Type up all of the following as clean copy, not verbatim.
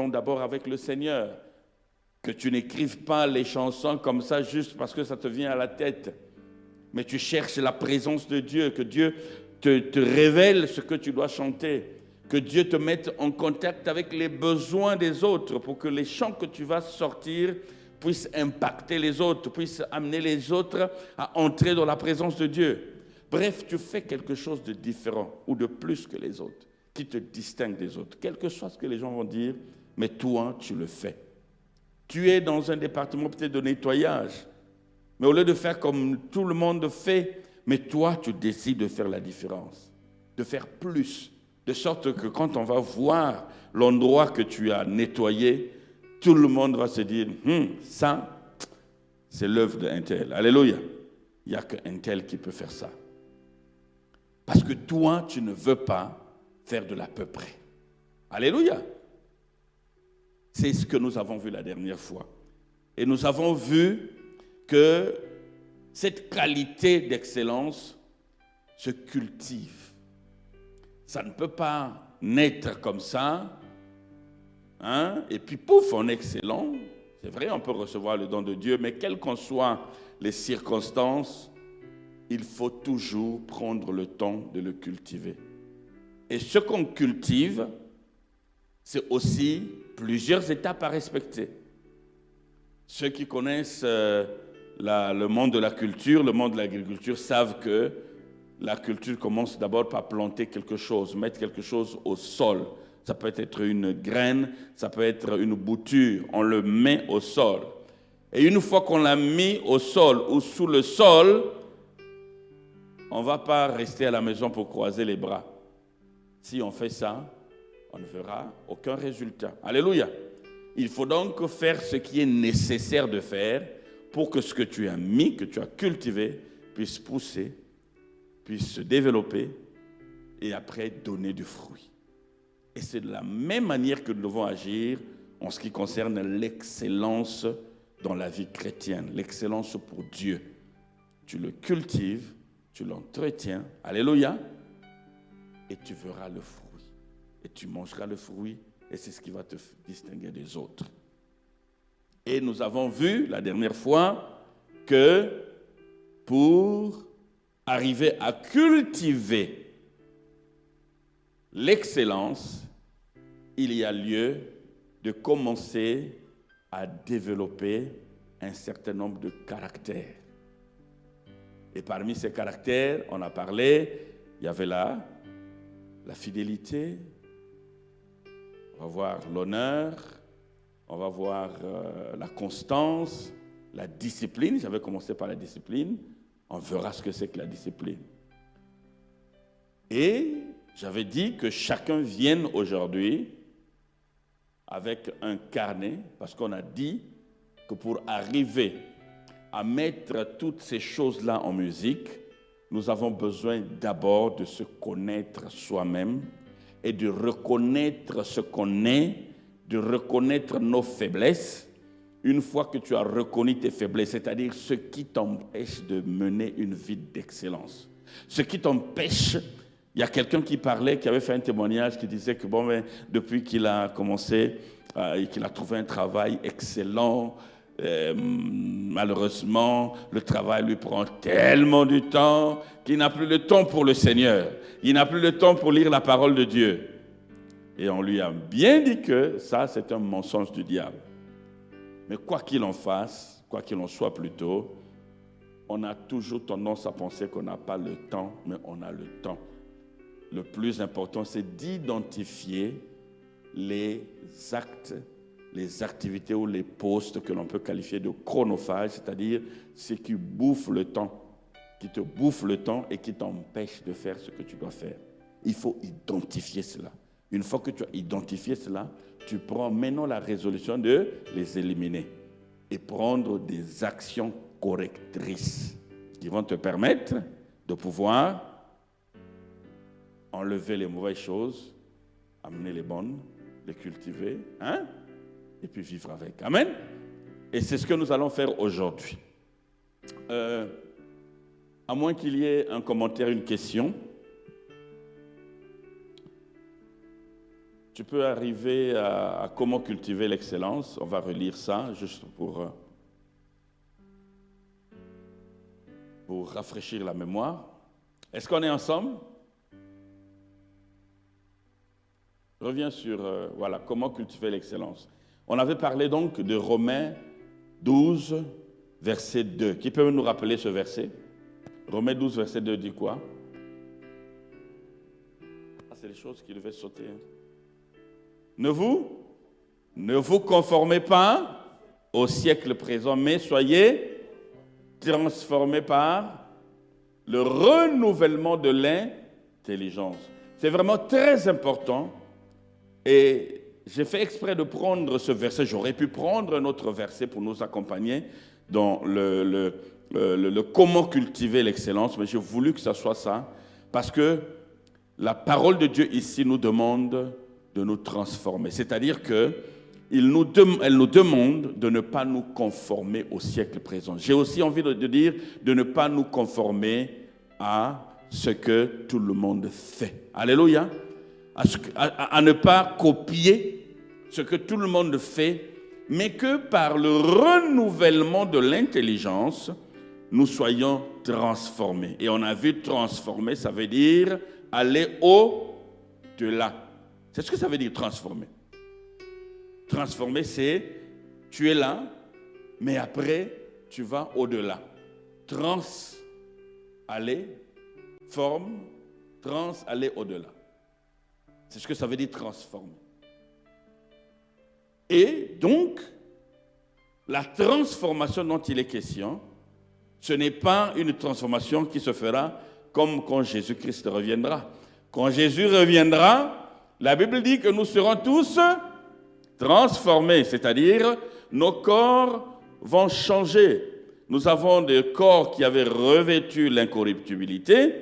d'abord avec le Seigneur. Que tu n'écrives pas les chansons comme ça juste parce que ça te vient à la tête. Mais tu cherches la présence de Dieu, que Dieu te révèle ce que tu dois chanter, que Dieu te mette en contact avec les besoins des autres pour que les chants que tu vas sortir puissent impacter les autres, puissent amener les autres à entrer dans la présence de Dieu. Bref, tu fais quelque chose de différent ou de plus que les autres, qui te distingue des autres. Quel que soit ce que les gens vont dire, mais toi, tu le fais. Tu es dans un département peut-être de nettoyage, mais au lieu de faire comme tout le monde fait, mais toi, tu décides de faire la différence, de faire plus, de sorte que quand on va voir l'endroit que tu as nettoyé, tout le monde va se dire, ça, c'est l'œuvre d'un tel. Alléluia. Il n'y a qu'un tel qui peut faire ça. Parce que toi, tu ne veux pas faire de l'à peu près. Alléluia. C'est ce que nous avons vu la dernière fois. Et nous avons vu que cette qualité d'excellence se cultive. Ça ne peut pas naître comme ça, et puis pouf, on est excellent. C'est vrai, on peut recevoir le don de Dieu, mais quelles qu'en soient les circonstances, il faut toujours prendre le temps de le cultiver. Et ce qu'on cultive, c'est aussi plusieurs étapes à respecter. Ceux qui connaissent le monde de la culture, le monde de l'agriculture, savent que la culture commence d'abord par planter quelque chose, mettre quelque chose au sol. Ça peut être une graine, ça peut être une bouture. On le met au sol. Et une fois qu'on l'a mis au sol ou sous le sol, on ne va pas rester à la maison pour croiser les bras. Si on fait ça, on ne verra aucun résultat. Alléluia. Il faut donc faire ce qui est nécessaire de faire pour que ce que tu as mis, que tu as cultivé, puisse pousser, puisse se développer et après donner du fruit. Et c'est de la même manière que nous devons agir en ce qui concerne l'excellence dans la vie chrétienne, l'excellence pour Dieu. Tu le cultives, tu l'entretiens, alléluia, et tu verras le fruit. Et tu mangeras le fruit, et c'est ce qui va te distinguer des autres. Et nous avons vu la dernière fois que pour arriver à cultiver l'excellence, il y a lieu de commencer à développer un certain nombre de caractères. Et parmi ces caractères, on a parlé, il y avait la fidélité, on va voir l'honneur, on va voir la constance, la discipline. J'avais commencé par la discipline. On verra ce que c'est que la discipline. Et j'avais dit que chacun vienne aujourd'hui avec un carnet, parce qu'on a dit que pour arriver à mettre toutes ces choses-là en musique, nous avons besoin d'abord de se connaître soi-même et de reconnaître ce qu'on est, de reconnaître nos faiblesses. Une fois que tu as reconnu tes faiblesses, c'est-à-dire ce qui t'empêche de mener une vie d'excellence, ce qui t'empêche. Il y a quelqu'un qui parlait, qui avait fait un témoignage, qui disait que depuis qu'il a commencé, qu'il a trouvé un travail excellent, malheureusement, le travail lui prend tellement du temps qu'il n'a plus le temps pour le Seigneur. Il n'a plus le temps pour lire la parole de Dieu. Et on lui a bien dit que ça, c'est un mensonge du diable. Mais quoi qu'il en fasse, quoi qu'il en soit plutôt, on a toujours tendance à penser qu'on n'a pas le temps, mais on a le temps. Le plus important, c'est d'identifier les actes, les activités ou les postes que l'on peut qualifier de chronophages, c'est-à-dire ce qui bouffe le temps, qui te bouffe le temps et qui t'empêche de faire ce que tu dois faire. Il faut identifier cela. Une fois que tu as identifié cela, tu prends maintenant la résolution de les éliminer et prendre des actions correctrices qui vont te permettre de pouvoir enlever les mauvaises choses, amener les bonnes, les cultiver, et puis vivre avec. Amen. Et c'est ce que nous allons faire aujourd'hui. À moins qu'il y ait un commentaire, une question. tu peux arriver à comment cultiver l'excellence. On va relire ça juste pour rafraîchir la mémoire. Est-ce qu'on est ensemble? Je reviens sur voilà, comment cultiver l'excellence. On avait parlé donc de Romains 12, verset 2. Qui peut nous rappeler ce verset? Romains 12, verset 2 dit quoi? Ah, c'est les choses qui devaient sauter. Ne vous conformez pas au siècle présent, mais soyez transformés par le renouvellement de l'intelligence. C'est vraiment très important. Et j'ai fait exprès de prendre ce verset. J'aurais pu prendre un autre verset pour nous accompagner dans le comment cultiver l'excellence, mais j'ai voulu que ce soit ça, parce que la parole de Dieu ici nous demande de nous transformer. C'est-à-dire qu'elle nous demande de ne pas nous conformer au siècle présent. J'ai aussi envie de dire de ne pas nous conformer à ce que tout le monde fait. Alléluia. À ne pas copier ce que tout le monde fait, mais que par le renouvellement de l'intelligence, nous soyons transformés. Et on a vu transformer, ça veut dire aller au-delà. C'est ce que ça veut dire transformer. Transformer, c'est tu es là, mais après, tu vas au-delà. Aller au-delà. C'est ce que ça veut dire transformer. Et donc, la transformation dont il est question, ce n'est pas une transformation qui se fera comme quand Jésus-Christ reviendra. Quand Jésus reviendra, la Bible dit que nous serons tous transformés, c'est-à-dire nos corps vont changer. Nous avons des corps qui avaient revêtu l'incorruptibilité,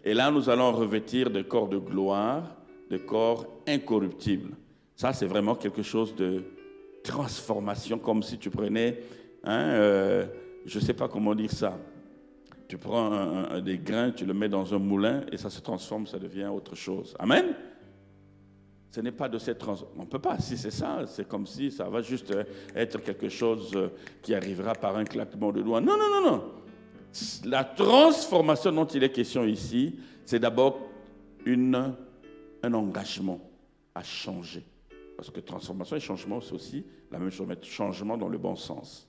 et là nous allons revêtir des corps de gloire, des corps incorruptibles. Ça, c'est vraiment quelque chose de transformation, comme si tu prenais, je ne sais pas comment dire ça, tu prends des grains, tu le mets dans un moulin, et ça se transforme, ça devient autre chose. Amen? Ce n'est pas de cette transformation. On ne peut pas, si c'est ça, c'est comme si ça va juste être quelque chose qui arrivera par un claquement de doigts. Non, non, non, non. La transformation dont il est question ici, c'est d'abord un engagement à changer. Parce que transformation et changement, c'est aussi la même chose, mais changement dans le bon sens.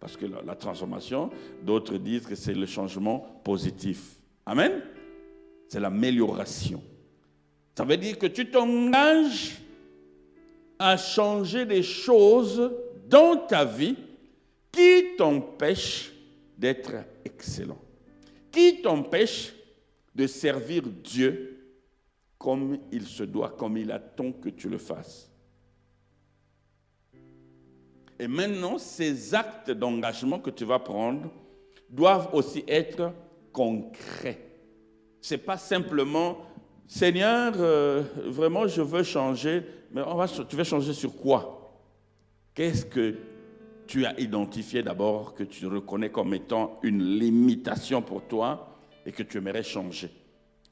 Parce que la transformation, d'autres disent que c'est le changement positif. Amen? C'est l'amélioration. Ça veut dire que tu t'engages à changer des choses dans ta vie qui t'empêchent d'être excellent, qui t'empêchent de servir Dieu comme il se doit, comme il attend que tu le fasses. Et maintenant, ces actes d'engagement que tu vas prendre doivent aussi être concrets. Ce n'est pas simplement, Seigneur, vraiment je veux changer, mais tu veux changer sur quoi? Qu'est-ce que tu as identifié d'abord, que tu reconnais comme étant une limitation pour toi et que tu aimerais changer?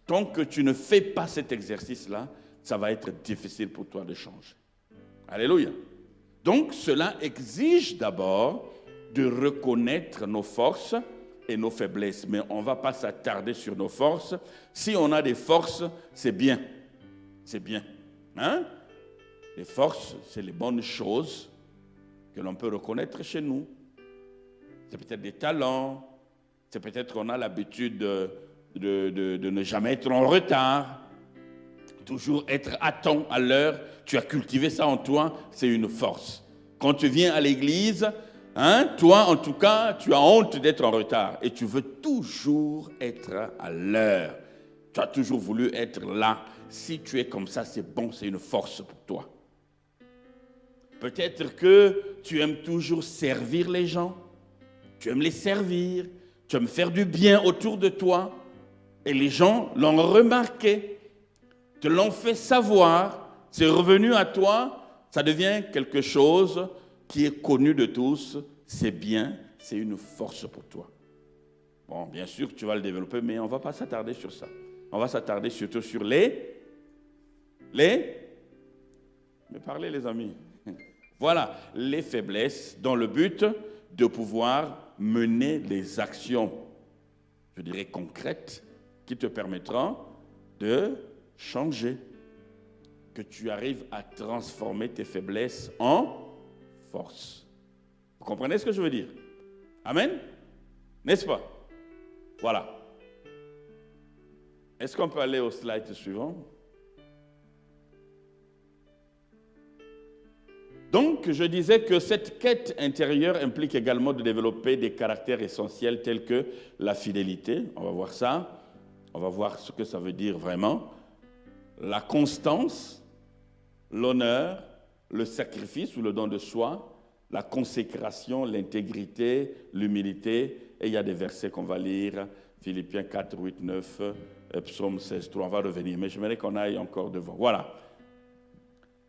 Tant que tu ne fais pas cet exercice-là, ça va être difficile pour toi de changer. Alléluia. Donc, cela exige d'abord de reconnaître nos forces et nos faiblesses. Mais on ne va pas s'attarder sur nos forces. Si on a des forces, c'est bien. C'est bien. Hein? Les forces, c'est les bonnes choses que l'on peut reconnaître chez nous. C'est peut-être des talents. C'est peut-être qu'on a l'habitude de ne jamais être en retard. Toujours être à temps, à l'heure. Tu as cultivé ça en toi, c'est une force. Quand tu viens à l'église, toi en tout cas, tu as honte d'être en retard. Et tu veux toujours être à l'heure. Tu as toujours voulu être là. Si tu es comme ça, c'est bon, c'est une force pour toi. Peut-être que tu aimes toujours servir les gens. Tu aimes les servir. Tu aimes faire du bien autour de toi. Et les gens l'ont remarqué. Te l'ont fait savoir, c'est revenu à toi, ça devient quelque chose qui est connu de tous, c'est bien, c'est une force pour toi. Bon, bien sûr, tu vas le développer, mais on ne va pas s'attarder sur ça. On va s'attarder surtout sur les Mais parlez, les amis. Voilà, les faiblesses dans le but de pouvoir mener des actions, je dirais concrètes, qui te permettront de changer. Que tu arrives à transformer tes faiblesses en force. Vous comprenez ce que je veux dire? Amen? N'est-ce pas? Voilà. Est-ce qu'on peut aller au slide suivant? Donc, je disais que cette quête intérieure implique également de développer des caractères essentiels tels que la fidélité. On va voir ça. On va voir ce que ça veut dire vraiment. La constance, l'honneur, le sacrifice ou le don de soi, la consécration, l'intégrité, l'humilité. Et il y a des versets qu'on va lire, Philippiens 4, 8, 9, Psaume 16, 3. On va revenir, mais j'aimerais qu'on aille encore devant. Voilà.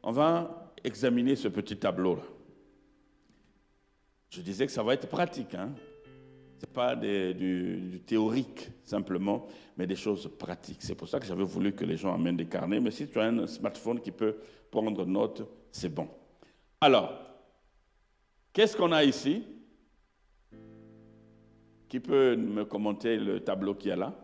On va examiner ce petit tableau-là. Je disais que ça va être pratique, hein? Ce n'est pas du théorique simplement, mais des choses pratiques. C'est pour ça que j'avais voulu que les gens amènent des carnets, mais si tu as un smartphone qui peut prendre note, c'est bon. Alors, qu'est-ce qu'on a ici? Qui peut me commenter le tableau qu'il y a là?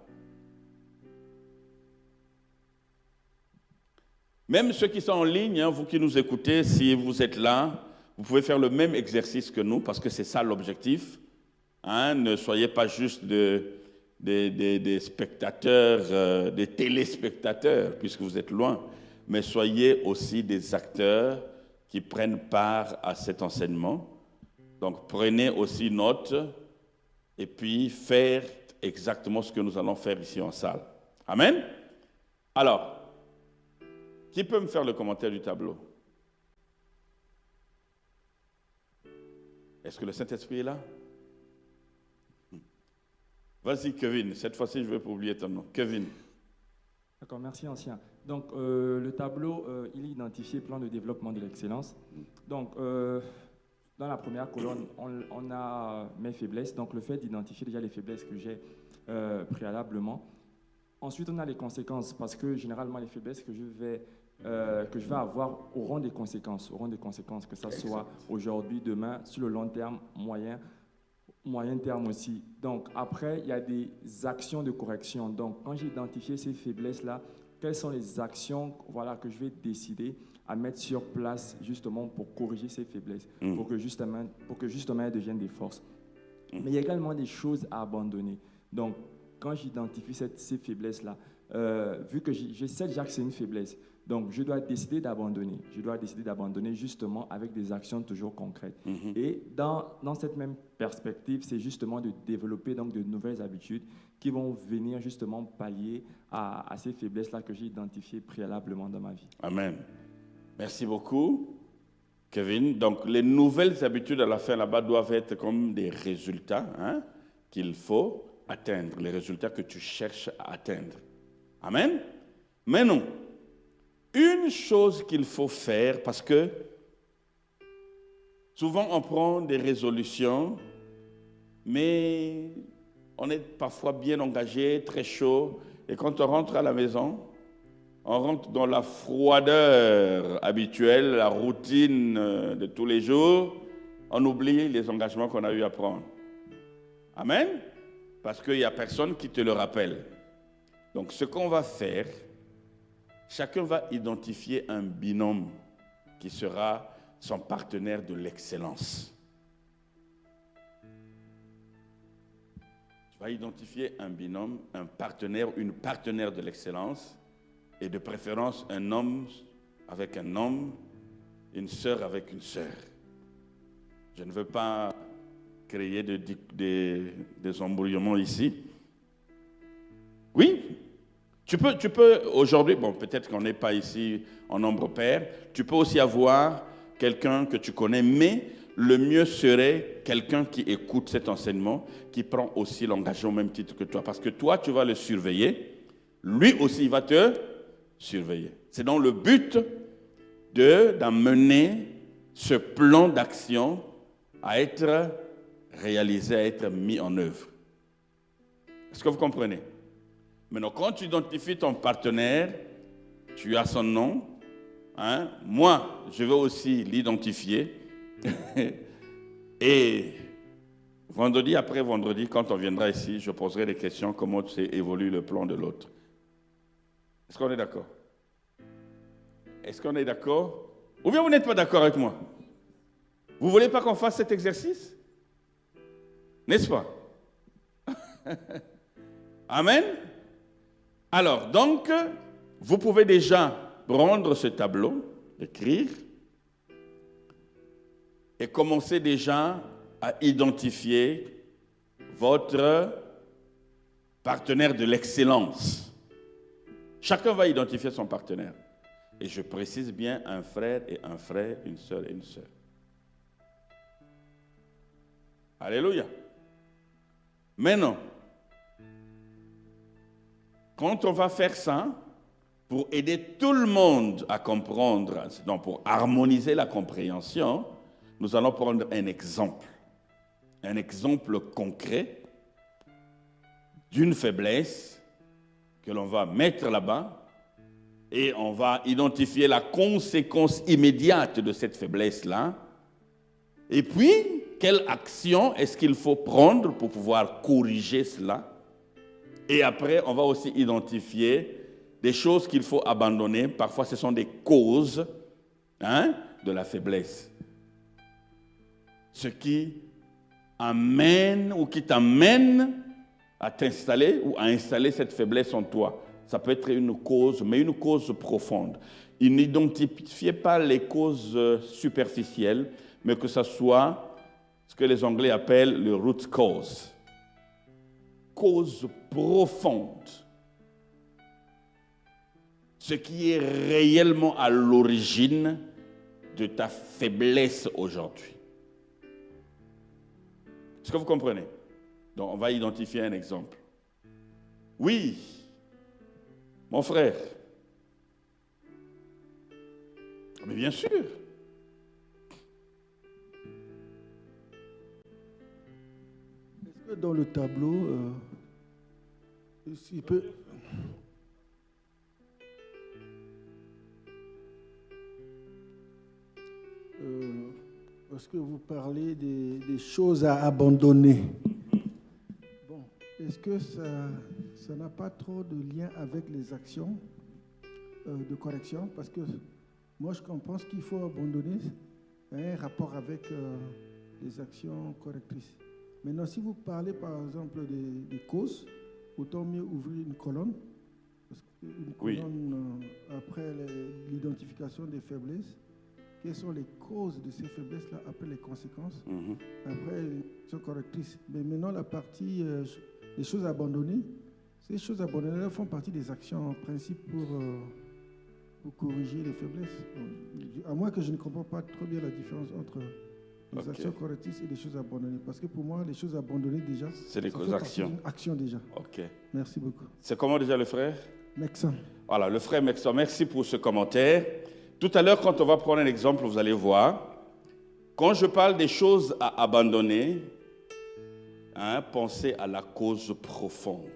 Même ceux qui sont en ligne, hein, vous qui nous écoutez, si vous êtes là, vous pouvez faire le même exercice que nous, parce que c'est ça l'objectif. Hein, ne soyez pas juste des spectateurs, des téléspectateurs, puisque vous êtes loin, mais soyez aussi des acteurs qui prennent part à cet enseignement. Donc prenez aussi note et puis faire exactement ce que nous allons faire ici en salle. Amen? Alors, qui peut me faire le commentaire du tableau? Est-ce que le Saint-Esprit est là? Vas-y, Kevin. Cette fois-ci, je ne vais pas oublier ton nom. Kevin. D'accord, merci, ancien. Donc, le tableau, il identifie plan de développement de l'excellence. Donc, dans la première colonne, on a mes faiblesses. Donc, le fait d'identifier déjà les faiblesses que j'ai préalablement. Ensuite, on a les conséquences, parce que généralement, les faiblesses que je vais avoir auront des conséquences, que ça soit aujourd'hui, demain, sur le long terme, moyen terme aussi. Donc, après, il y a des actions de correction. Donc, quand j'ai identifié ces faiblesses-là, quelles sont les actions, voilà, que je vais décider à mettre sur place, justement, pour corriger ces faiblesses, pour que justement elles deviennent des forces. Mais il y a également des choses à abandonner. Donc, quand j'identifie ces faiblesses-là, vu que je sais déjà que c'est une faiblesse, donc je dois décider d'abandonner. Je dois décider d'abandonner justement avec des actions toujours concrètes. Et dans cette même perspective, c'est justement de développer donc de nouvelles habitudes qui vont venir justement pallier à ces faiblesses-là que j'ai identifiées préalablement dans ma vie. Amen. Merci beaucoup, Kevin. Donc, les nouvelles habitudes à la fin là-bas doivent être comme des résultats, hein, qu'il faut atteindre, les résultats que tu cherches à atteindre. Amen. Mais non. Une chose qu'il faut faire, parce que souvent on prend des résolutions, mais on est parfois bien engagé, très chaud, et quand on rentre à la maison, on rentre dans la froideur habituelle, la routine de tous les jours, on oublie les engagements qu'on a eu à prendre. Amen? Parce qu'il n'y a personne qui te le rappelle. Donc ce qu'on va faire, chacun va identifier un binôme qui sera son partenaire de l'excellence. Tu vas identifier un binôme, un partenaire, une partenaire de l'excellence, et de préférence un homme avec un homme, une sœur avec une sœur. Je ne veux pas créer des embrouillements ici. Oui? Tu peux aujourd'hui, bon, peut-être qu'on n'est pas ici en nombre pair, tu peux aussi avoir quelqu'un que tu connais, mais le mieux serait quelqu'un qui écoute cet enseignement, qui prend aussi l'engagement au même titre que toi. Parce que toi, tu vas le surveiller, lui aussi, il va te surveiller. C'est donc le but d'amener ce plan d'action à être réalisé, à être mis en œuvre. Est-ce que vous comprenez? Maintenant, quand tu identifies ton partenaire, tu as son nom, hein, moi, je vais aussi l'identifier. Et vendredi après vendredi, quand on viendra ici, je poserai des questions, comment évolue le plan de l'autre. Est-ce qu'on est d'accord? Est-ce qu'on est d'accord? Ou bien vous n'êtes pas d'accord avec moi? Vous ne voulez pas qu'on fasse cet exercice? N'est-ce pas? Amen. Alors, donc, vous pouvez déjà prendre ce tableau, écrire, et commencer déjà à identifier votre partenaire de l'excellence. Chacun va identifier son partenaire. Et je précise bien un frère, une sœur et une sœur. Alléluia. Maintenant, quand on va faire ça, pour aider tout le monde à comprendre, donc pour harmoniser la compréhension, nous allons prendre un exemple concret d'une faiblesse que l'on va mettre là-bas et on va identifier la conséquence immédiate de cette faiblesse-là. Et puis, quelle action est-ce qu'il faut prendre pour pouvoir corriger cela? Et après, on va aussi identifier des choses qu'il faut abandonner. Parfois, ce sont des causes de la faiblesse. Ce qui amène ou qui t'amène à t'installer ou à installer cette faiblesse en toi. Ça peut être une cause, mais une cause profonde. Il n'identifiait pas les causes superficielles, mais que ce soit ce que les Anglais appellent le root cause. Cause profonde. Ce qui est réellement à l'origine de ta faiblesse aujourd'hui. Est-ce que vous comprenez? Donc, on va identifier un exemple. Oui, mon frère. Mais bien sûr. Est-ce que dans le tableau, s'il peut... Parce que vous parlez des choses à abandonner. Bon, est-ce que ça n'a pas trop de lien avec les actions de correction? Parce que moi, je pense qu'il faut abandonner un rapport avec les actions correctrices. Maintenant, si vous parlez, par exemple, des causes, autant mieux ouvrir une colonne. Parce qu'une colonne, après l'identification des faiblesses, quelles sont les causes de ces faiblesses-là, après les conséquences, après les actions correctrices. Mais maintenant, la partie des choses abandonnées, ces choses abandonnées font partie des actions en principe pour corriger les faiblesses. À moins que je ne comprends pas trop bien la différence entre les actions correctrices et les choses abandonnées. Parce que pour moi, les choses abandonnées déjà, c'est des actions. Action déjà. Ok. Merci beaucoup. C'est comment déjà le frère? Mexan. Voilà, le frère Mexan. Merci pour ce commentaire. Tout à l'heure, quand on va prendre un exemple, vous allez voir, quand je parle des choses à abandonner, pensez à la cause profonde.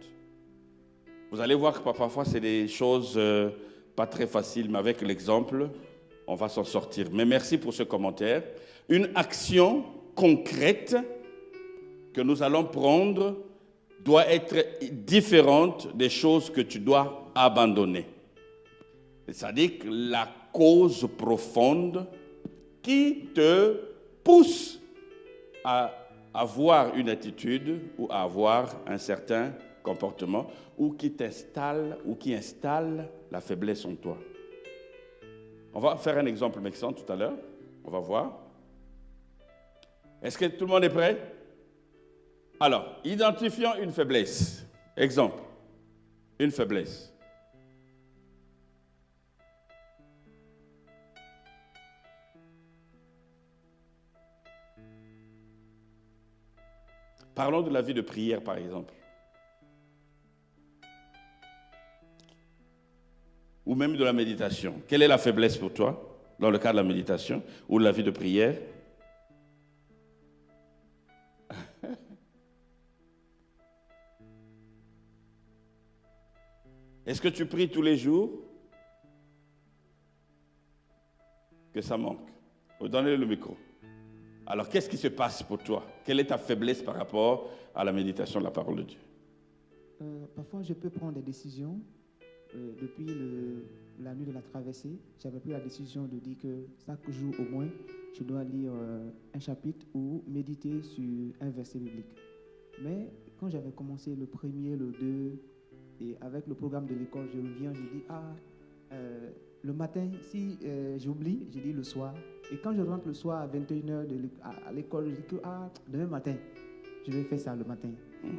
Vous allez voir que parfois, c'est des choses pas très faciles, mais avec l'exemple, on va s'en sortir. Mais merci pour ce commentaire. Une action concrète que nous allons prendre doit être différente des choses que tu dois abandonner. C'est-à-dire que la cause profonde qui te pousse à avoir une attitude ou à avoir un certain comportement ou qui t'installe ou qui installe la faiblesse en toi. On va faire un exemple Mexan tout à l'heure. On va voir. Est-ce que tout le monde est prêt? Alors, identifions une faiblesse. Exemple. Une faiblesse. Parlons de la vie de prière, par exemple. Ou même de la méditation. Quelle est la faiblesse pour toi, dans le cas de la méditation ou de la vie de prière? Est-ce que tu pries tous les jours? que ça manque. Donnez-le le micro. Alors, qu'est-ce qui se passe pour toi? Quelle est ta faiblesse par rapport à la méditation de la parole de Dieu? Parfois, je peux prendre des décisions. Depuis la nuit de la traversée, j'avais pris la décision de dire que chaque jour au moins, je dois lire un chapitre ou méditer sur un verset biblique. Mais quand j'avais commencé le premier, le 2, et avec le programme de l'école, je reviens, je dis, le matin, si j'oublie, je dis le soir. Et quand je rentre le soir à 21h à l'école, je dis que demain matin, je vais faire ça le matin.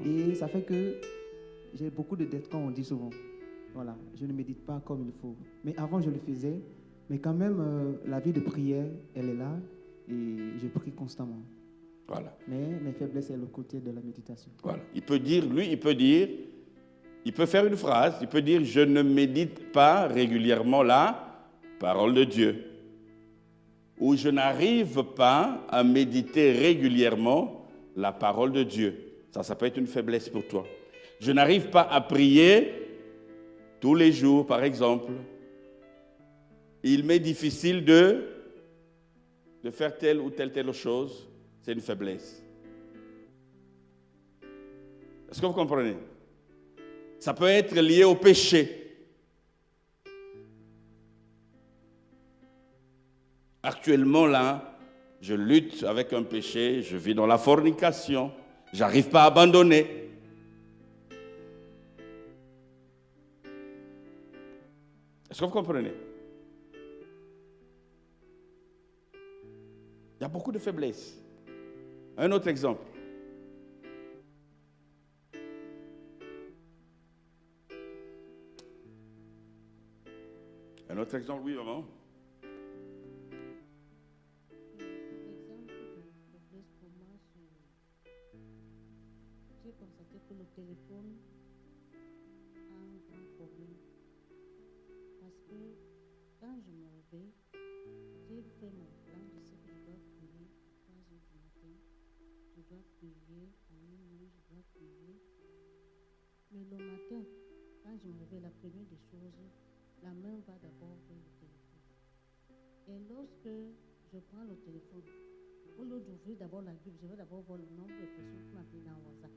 Et ça fait que j'ai beaucoup de dettes, comme on dit souvent. Voilà, je ne médite pas comme il faut. Mais avant, je le faisais. Mais quand même, la vie de prière, elle est là. Et je prie constamment. Voilà. Mais mes faiblesses, c'est le côté de la méditation. Voilà. Il peut faire une phrase, il peut dire « Je ne médite pas régulièrement la parole de Dieu » ou « Je n'arrive pas à méditer régulièrement la parole de Dieu ». Ça peut être une faiblesse pour toi. « Je n'arrive pas à prier tous les jours, par exemple. Il m'est difficile de faire telle ou telle chose. » C'est une faiblesse. Est-ce que vous comprenez? Ça peut être lié au péché. Actuellement, là, je lutte avec un péché, je vis dans la fornication, je n'arrive pas à abandonner. Est-ce que vous comprenez? Il y a beaucoup de faiblesses. Un autre exemple. Un autre exemple, oui, maman. L'exemple de faiblesse pour moi, j'ai constaté que le téléphone a un grand problème. Parce que quand je me réveille, j'ai fait mon plan de ce que je dois prier 3 heures du matin. Je dois prier à minuit, je dois prier. Mais le matin, quand je me réveille, la première des choses, la main va d'abord vers le téléphone. Et lorsque je prends le téléphone, au lieu d'ouvrir d'abord la Bible, je vais d'abord voir le nombre de personnes qui m'appellent dans WhatsApp.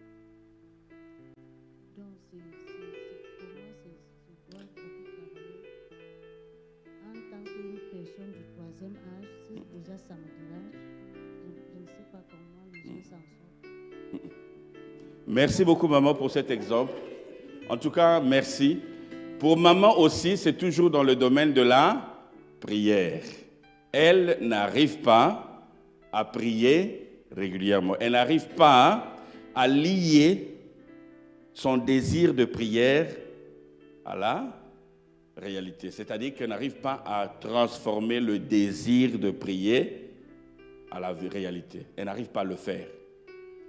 Donc, pour moi, je dois beaucoup travailler. En tant qu'une personne du 3e âge, si déjà ça me dérange, je ne sais pas comment les gens s'en sortent. Merci beaucoup, maman, pour cet exemple. En tout cas, merci. Pour maman aussi, c'est toujours dans le domaine de la prière. Elle n'arrive pas à prier régulièrement. Elle n'arrive pas à lier son désir de prière à la réalité. C'est-à-dire qu'elle n'arrive pas à transformer le désir de prier à la réalité. Elle n'arrive pas à le faire.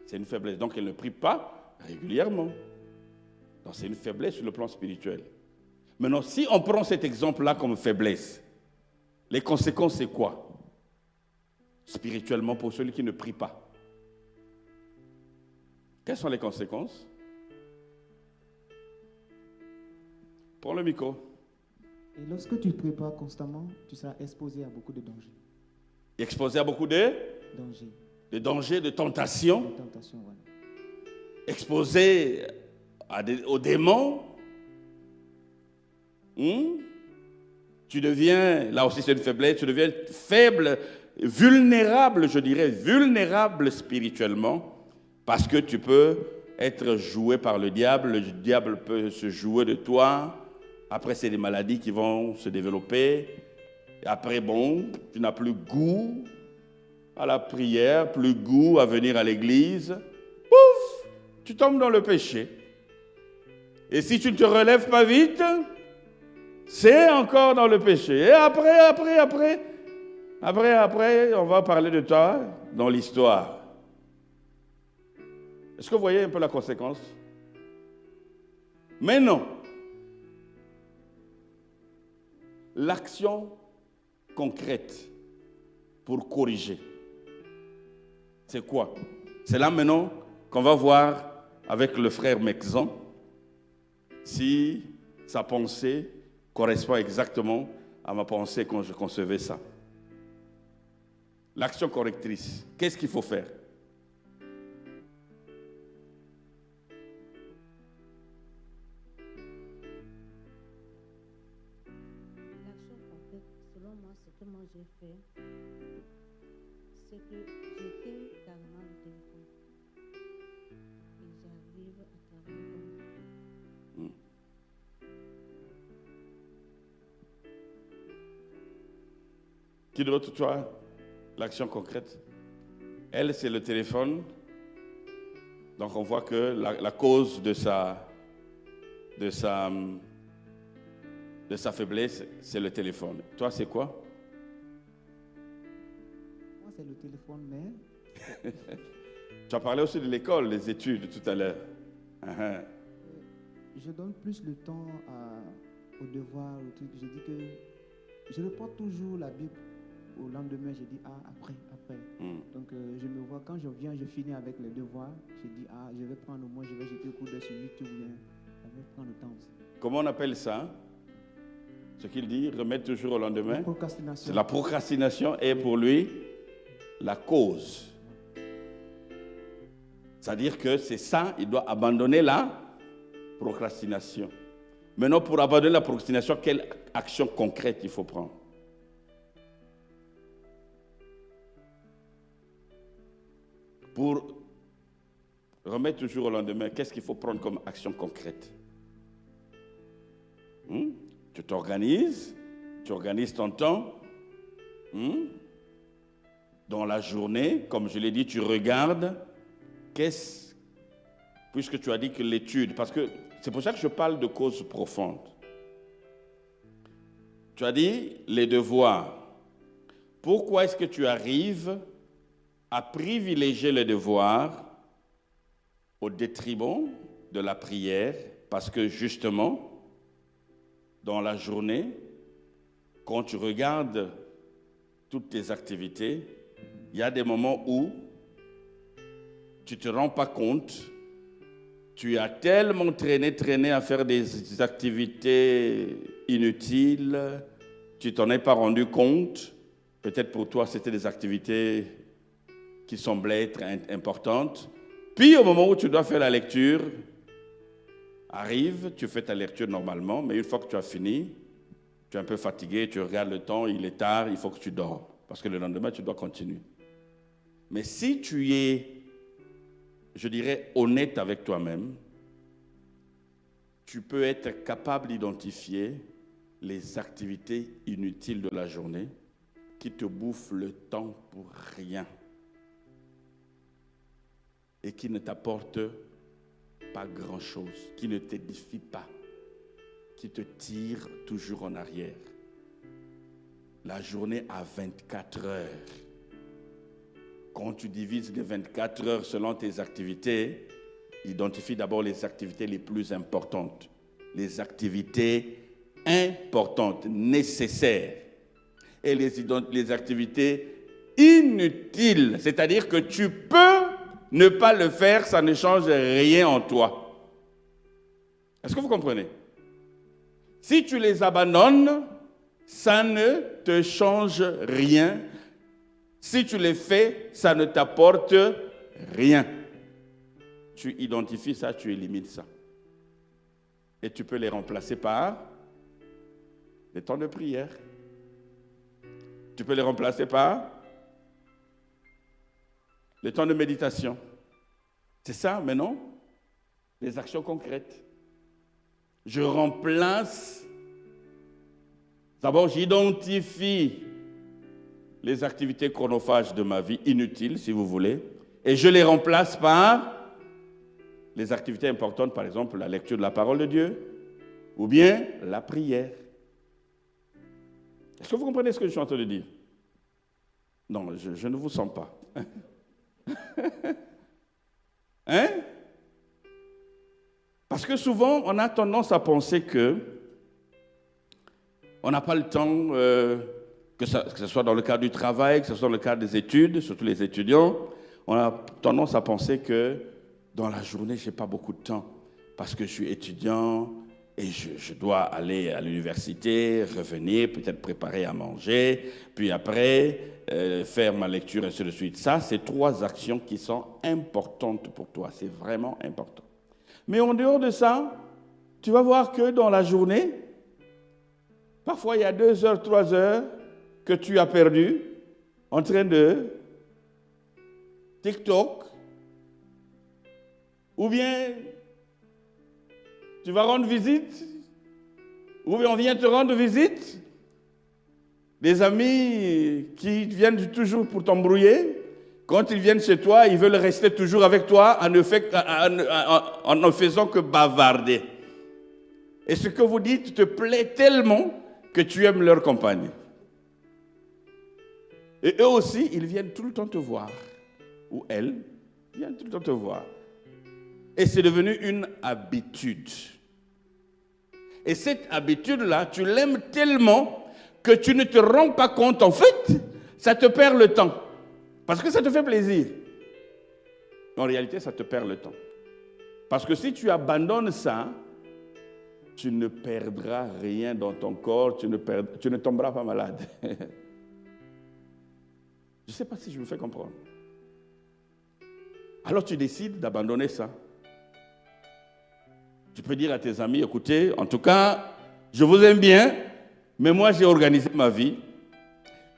C'est une faiblesse. Donc, elle ne prie pas régulièrement. Donc, c'est une faiblesse sur le plan spirituel. Maintenant, si on prend cet exemple-là comme faiblesse, les conséquences, c'est quoi? Spirituellement, pour celui qui ne prie pas. Quelles sont les conséquences? Prends le micro. Et lorsque tu ne pries pas constamment, tu seras exposé à beaucoup de dangers. Exposé à beaucoup de Dangers. de tentations. De tentations, voilà. Exposé aux démons. Tu deviens, là aussi c'est une faiblesse, tu deviens faible, vulnérable, je dirais, vulnérable spirituellement, parce que tu peux être joué par le diable peut se jouer de toi, après c'est des maladies qui vont se développer, et après tu n'as plus goût à la prière, plus goût à venir à l'église, pouf, tu tombes dans le péché. Et si tu ne te relèves pas vite, c'est encore dans le péché. Et après, on va parler de toi dans l'histoire. Est-ce que vous voyez un peu la conséquence? Mais non. L'action concrète pour corriger, c'est quoi? C'est là maintenant qu'on va voir avec le frère Mexan si sa pensée correspond exactement à ma pensée quand je concevais ça. l'action correctrice, qu'est-ce qu'il faut faire? L'action concrète, selon moi, ce que moi j'ai fait, c'est que j'éteins carrément le téléphone. Et j'arrive à travailler comme il faut. Qui d'autre, toi, l'action concrète? Elle, c'est le téléphone. Donc, on voit que la cause de sa faiblesse, c'est le téléphone. Toi, c'est quoi? Moi, c'est le téléphone, mais Tu as parlé aussi de l'école, des études tout à l'heure. je donne plus le temps aux devoirs, au truc. Je dis que je reporte toujours la Bible au lendemain. Je dis, après. Donc, je me vois, quand je viens, je finis avec les devoirs. Je dis, je vais prendre au moins, je vais jeter un coup d'œil sur YouTube. Je vais prendre le temps aussi. Comment on appelle ça? Ce qu'il dit, remettre toujours au lendemain. La procrastination. C'est la procrastination est pour lui la cause. C'est-à-dire que c'est ça, il doit abandonner la procrastination. Maintenant, pour abandonner la procrastination, quelle action concrète il faut prendre? Pour remettre toujours au lendemain, qu'est-ce qu'il faut prendre comme action concrète? Tu t'organises, tu organises ton temps. Dans la journée, comme je l'ai dit, tu regardes. Puisque tu as dit que l'étude, parce que c'est pour ça que je parle de causes profondes. Tu as dit les devoirs. Pourquoi est-ce que tu arrives à privilégier les devoirs au détriment de la prière? Parce que justement, dans la journée, quand tu regardes toutes tes activités, il y a des moments où tu ne te rends pas compte, tu as tellement traîné à faire des activités inutiles, tu ne t'en es pas rendu compte. Peut-être pour toi, c'était des activités qui semblaient être importantes. Puis au moment où tu dois faire la lecture, arrive, tu fais ta lecture normalement, mais une fois que tu as fini, tu es un peu fatigué, tu regardes le temps, il est tard, il faut que tu dors. Parce que le lendemain, tu dois continuer. Mais si tu es, je dirais, honnête avec toi-même, tu peux être capable d'identifier les activités inutiles de la journée qui te bouffent le temps pour rien et qui ne t'apportent pas grand-chose, qui ne t'édifient pas, qui te tirent toujours en arrière. La journée a 24 heures. Quand tu divises les 24 heures selon tes activités, identifie d'abord les activités les plus importantes, les activités importantes, nécessaires, et les activités inutiles, c'est-à-dire que tu peux ne pas le faire, ça ne change rien en toi. Est-ce que vous comprenez? Si tu les abandonnes, ça ne te change rien. Si tu les fais, ça ne t'apporte rien. Tu identifies ça, tu élimines ça. Et tu peux les remplacer par les temps de prière. Tu peux les remplacer par les temps de méditation. C'est ça, maintenant, les actions concrètes. Je remplace, d'abord j'identifie les activités chronophages de ma vie, inutiles si vous voulez, et je les remplace par les activités importantes, par exemple la lecture de la parole de Dieu, ou bien la prière. Est-ce que vous comprenez ce que je suis en train de dire? Non, je ne vous sens pas. Hein? Parce que souvent, on a tendance à penser que on n'a pas le temps, que ce soit dans le cadre du travail, que ce soit dans le cadre des études, surtout les étudiants, on a tendance à penser que dans la journée, je n'ai pas beaucoup de temps parce que je suis étudiant, et je dois aller à l'université, revenir, peut-être préparer à manger, puis après faire ma lecture, ainsi de suite. Ça, c'est 3 actions qui sont importantes pour toi. C'est vraiment important. Mais en dehors de ça, tu vas voir que dans la journée, parfois il y a 2 heures, 3 heures que tu as perdu en train de TikTok, ou bien tu vas rendre visite, ou bien on vient te rendre visite. Des amis qui viennent toujours pour t'embrouiller, quand ils viennent chez toi, ils veulent rester toujours avec toi en ne faisant que bavarder. Et ce que vous dites te plaît tellement que tu aimes leur compagnie. Et eux aussi, ils viennent tout le temps te voir. Ou elles viennent tout le temps te voir. Et c'est devenu une habitude. Et cette habitude-là, tu l'aimes tellement que tu ne te rends pas compte. En fait, ça te perd le temps. Parce que ça te fait plaisir. En réalité, ça te perd le temps. Parce que si tu abandonnes ça, tu ne perdras rien dans ton corps, tu ne tomberas pas malade. Je ne sais pas si je me fais comprendre. Alors tu décides d'abandonner ça. Tu peux dire à tes amis, écoutez, en tout cas, je vous aime bien, mais moi j'ai organisé ma vie.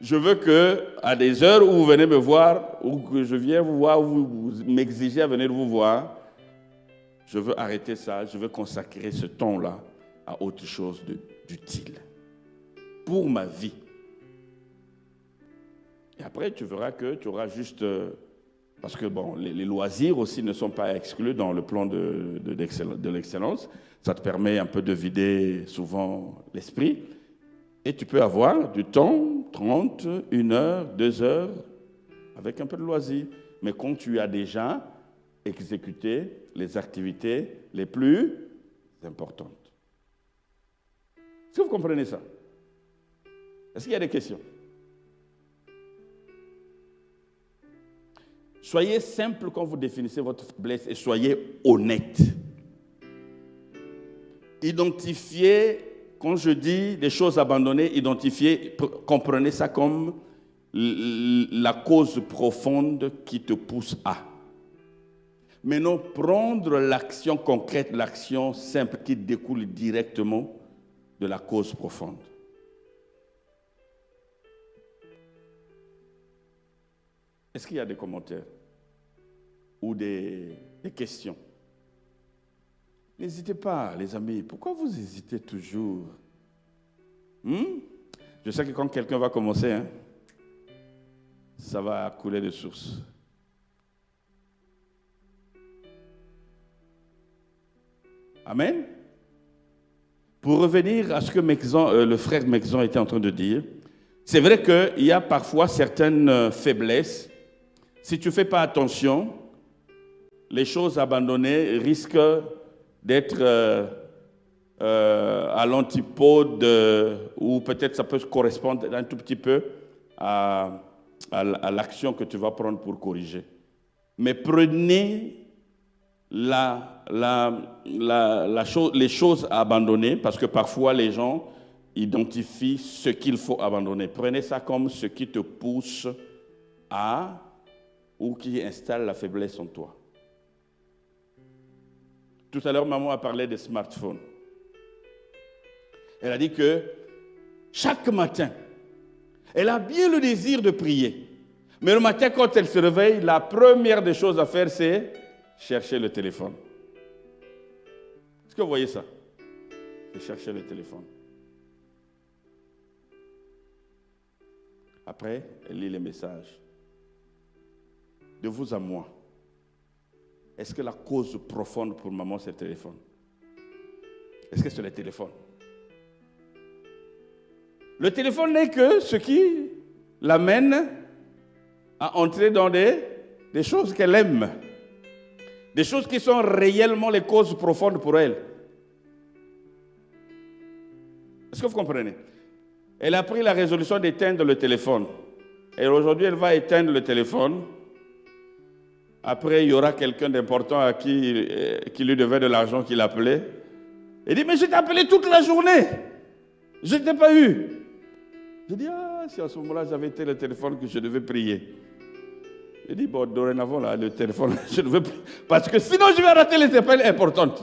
Je veux qu'à des heures où vous venez me voir, ou que je viens vous voir, ou vous m'exigez à venir vous voir, je veux arrêter ça, je veux consacrer ce temps-là à autre chose d'utile pour ma vie. Et après, tu verras que tu auras juste... parce que bon, les loisirs aussi ne sont pas exclus dans le plan de l'excellence. Ça te permet un peu de vider souvent l'esprit. Et tu peux avoir du temps, 30, 1 heure, 2 heures, avec un peu de loisir. Mais quand tu as déjà exécuté les activités les plus importantes. Est-ce que vous comprenez ça? Est-ce qu'il y a des questions? Soyez simple quand vous définissez votre faiblesse et soyez honnête. Identifiez, quand je dis des choses abandonnées, identifiez, comprenez ça comme la cause profonde qui te pousse à. Mais non prendre l'action concrète, l'action simple qui découle directement de la cause profonde. Est-ce qu'il y a des commentaires ou des questions? N'hésitez pas, les amis. Pourquoi vous hésitez toujours? Je sais que quand quelqu'un va commencer, ça va couler de source. Amen. Pour revenir à ce que le frère Mexon était en train de dire, c'est vrai qu'il y a parfois certaines faiblesses. Si tu ne fais pas attention, les choses abandonnées risquent d'être à l'antipode ou peut-être ça peut correspondre un tout petit peu à l'action que tu vas prendre pour corriger. Mais prenez les choses à abandonner parce que parfois les gens identifient ce qu'il faut abandonner. Prenez ça comme ce qui te pousse à ou qui installe la faiblesse en toi. Tout à l'heure, maman a parlé des smartphones. Elle a dit que chaque matin, elle a bien le désir de prier. Mais le matin, quand elle se réveille, la première des choses à faire, c'est chercher le téléphone. Est-ce que vous voyez ça? C'est chercher le téléphone. Après, elle lit les messages. De vous à moi, est-ce que la cause profonde pour maman, c'est le téléphone? Est-ce que c'est le téléphone? Le téléphone n'est que ce qui l'amène à entrer dans des choses qu'elle aime. Des choses qui sont réellement les causes profondes pour elle. Est-ce que vous comprenez? Elle a pris la résolution d'éteindre le téléphone. Et aujourd'hui, elle va éteindre le téléphone. Après, il y aura quelqu'un d'important à qui lui devait de l'argent qui l'appelait. Il dit, mais je t'ai appelé toute la journée. Je ne t'ai pas eu. Je dis, ah, si à ce moment-là, j'avais été le téléphone que je devais prier. Il dit, bon, dorénavant, là, le téléphone, je devais prier. Parce que sinon, je vais rater les appels importantes.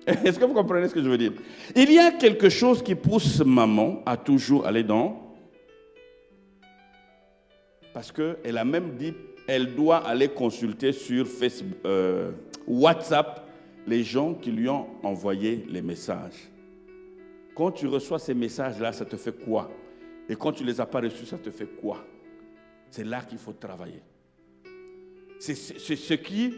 Est-ce que vous comprenez ce que je veux dire? Il y a quelque chose qui pousse maman à toujours aller dans... Parce qu'elle a même dit, elle doit aller consulter sur Facebook, WhatsApp les gens qui lui ont envoyé les messages. Quand tu reçois ces messages-là, ça te fait quoi? Et quand tu ne les as pas reçus, ça te fait quoi? C'est là qu'il faut travailler. C'est ce qui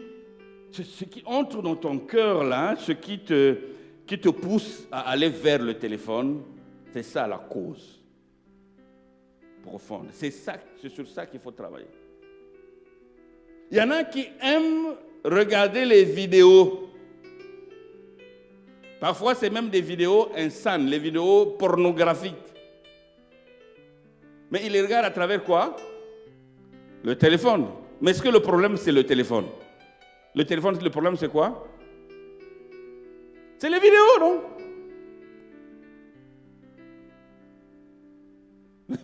entre dans ton cœur, là, ce qui te pousse à aller vers le téléphone, c'est ça la cause profonde. C'est sur ça qu'il faut travailler. Il y en a qui aiment regarder les vidéos. Parfois, c'est même des vidéos insanes, les vidéos pornographiques. Mais ils les regardent à travers quoi? Le téléphone. Mais est-ce que le problème, c'est le téléphone? Le téléphone, le problème, c'est quoi? C'est les vidéos, non?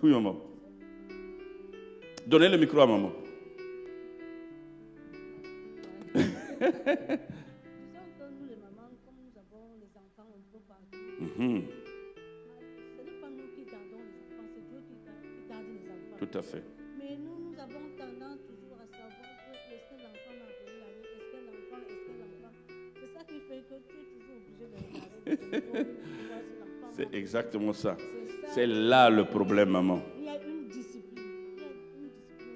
Oui, maman. Donnez le micro à maman. Disons que nous, les mamans, comme nous avons les enfants un peu partout, ce n'est pas nous qui gardons les enfants, c'est Dieu qui garde les enfants. Tout à fait. Mais nous avons tendance toujours à savoir que est-ce que l'enfant a appelé la nuit, est-ce que l'enfant. C'est ça qui fait que tu es toujours obligé de regarder le téléphone, de voir si l'enfant. C'est exactement ça. C'est ça. C'est là le problème, maman. Il y a une discipline.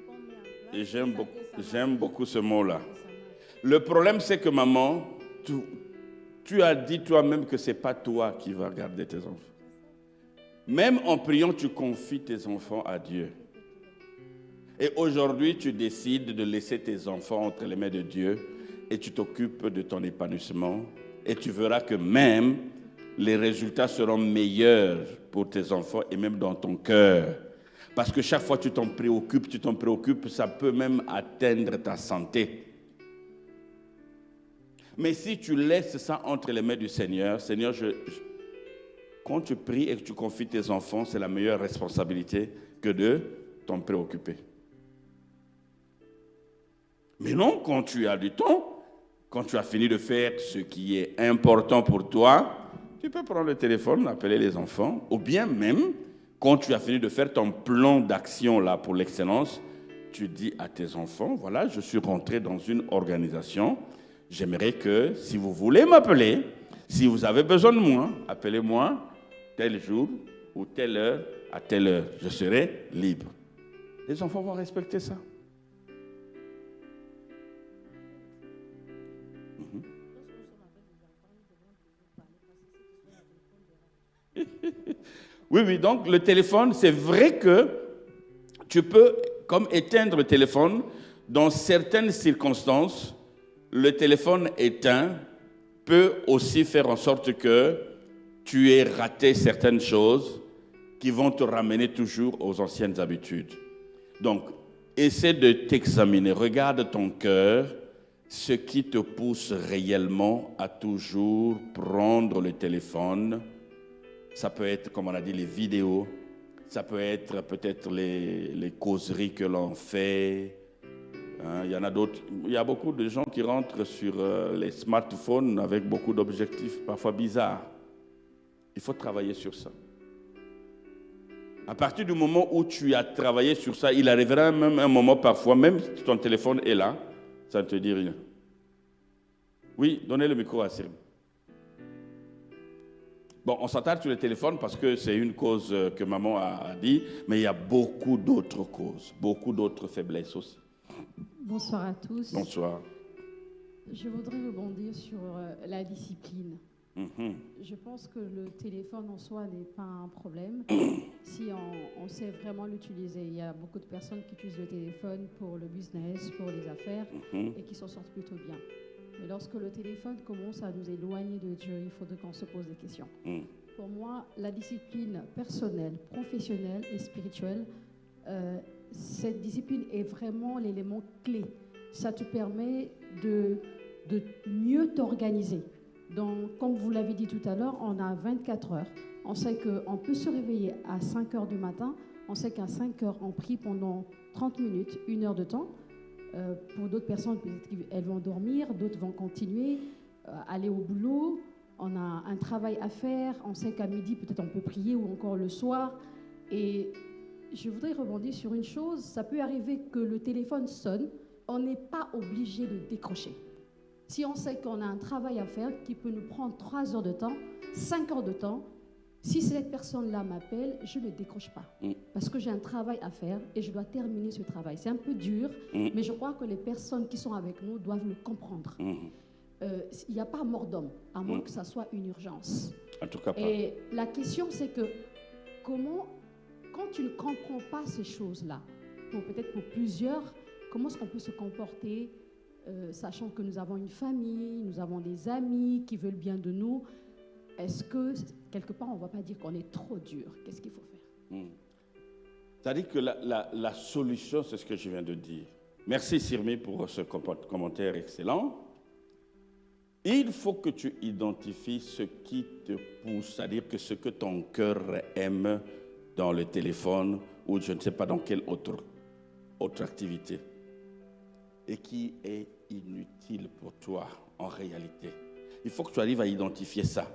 Qu'on met en place. Et Ça j'aime beaucoup ce mot-là. marche. Le problème, c'est que maman, tu as dit toi-même que ce n'est pas toi qui vas garder tes enfants. Même en priant, tu confies tes enfants à Dieu. Et aujourd'hui, tu décides de laisser tes enfants entre les mains de Dieu et tu t'occupes de ton épanouissement. Et tu verras que même les résultats seront meilleurs pour tes enfants et même dans ton cœur. Parce que chaque fois que tu t'en préoccupes, ça peut même atteindre ta santé. Mais si tu laisses ça entre les mains du Seigneur, quand tu pries et que tu confies tes enfants, c'est la meilleure responsabilité que de t'en préoccuper. Mais non, quand tu as du temps, quand tu as fini de faire ce qui est important pour toi, tu peux prendre le téléphone, appeler les enfants, ou bien même, quand tu as fini de faire ton plan d'action là pour l'excellence, tu dis à tes enfants, voilà, je suis rentré dans une organisation. J'aimerais que, si vous voulez m'appeler, si vous avez besoin de moi, appelez-moi tel jour ou telle heure à telle heure. Je serai libre. Les enfants vont respecter ça. Oui, donc le téléphone, c'est vrai que tu peux, comme éteindre le téléphone, dans certaines circonstances, le téléphone éteint peut aussi faire en sorte que tu aies raté certaines choses qui vont te ramener toujours aux anciennes habitudes. Donc, essaie de t'examiner. Regarde ton cœur, ce qui te pousse réellement à toujours prendre le téléphone. Ça peut être, comme on a dit, les vidéos. Ça peut être peut-être les causeries que l'on fait. Il y en a d'autres. Il y a beaucoup de gens qui rentrent sur les smartphones avec beaucoup d'objectifs, parfois bizarres. Il faut travailler sur ça. À partir du moment où tu as travaillé sur ça, il arrivera même un moment parfois, même si ton téléphone est là, ça ne te dit rien. Oui, donnez le micro à Cyril. Bon, on s'attarde sur le téléphone parce que c'est une cause que maman a dit, mais il y a beaucoup d'autres causes, beaucoup d'autres faiblesses aussi. Bonsoir à tous. Bonsoir. Je voudrais rebondir sur la discipline. Je pense que le téléphone en soi n'est pas un problème si on sait vraiment l'utiliser. Il y a beaucoup de personnes qui utilisent le téléphone pour le business, pour les affaires et qui s'en sortent plutôt bien. Mais lorsque le téléphone commence à nous éloigner de Dieu, il faudrait qu'on se pose des questions. Pour moi, la discipline personnelle, professionnelle et spirituelle, cette discipline est vraiment l'élément clé. Ça te permet de mieux t'organiser, Donc, comme vous l'avez dit tout à l'heure, on a 24 heures. On sait qu'on peut se réveiller à 5 heures du matin. On sait qu'à 5 heures, on prie pendant 30 minutes, 1 heure de temps. Pour d'autres personnes, peut-être qu'elles vont dormir, d'autres vont continuer, aller au boulot. On a un travail à faire. On sait qu'à midi, peut-être on peut prier ou encore le soir. Et je voudrais rebondir sur une chose. Ça peut arriver que le téléphone sonne. On n'est pas obligé de décrocher. Si on sait qu'on a un travail à faire qui peut nous prendre 3 heures de temps, 5 heures de temps, si cette personne-là m'appelle, je ne décroche pas. Parce que j'ai un travail à faire et je dois terminer ce travail. C'est un peu dur, mais je crois que les personnes qui sont avec nous doivent le comprendre. Il n'y a pas mort d'homme, à moins que ça soit une urgence. En tout cas pas. Et la question, c'est que comment, quand tu ne comprends pas ces choses-là, peut-être pour plusieurs, comment est-ce qu'on peut se comporter sachant que nous avons une famille, nous avons des amis qui veulent bien de nous? Est-ce que, quelque part, on ne va pas dire qu'on est trop dur? Qu'est-ce qu'il faut faire? C'est-à-dire que la solution, c'est ce que je viens de dire. Merci Sirmi pour ce commentaire excellent. Il faut que tu identifies ce qui te pousse, c'est-à-dire que ce que ton cœur aime dans le téléphone ou je ne sais pas dans quelle autre activité et qui est inutile pour toi en réalité. Il faut que tu arrives à identifier ça.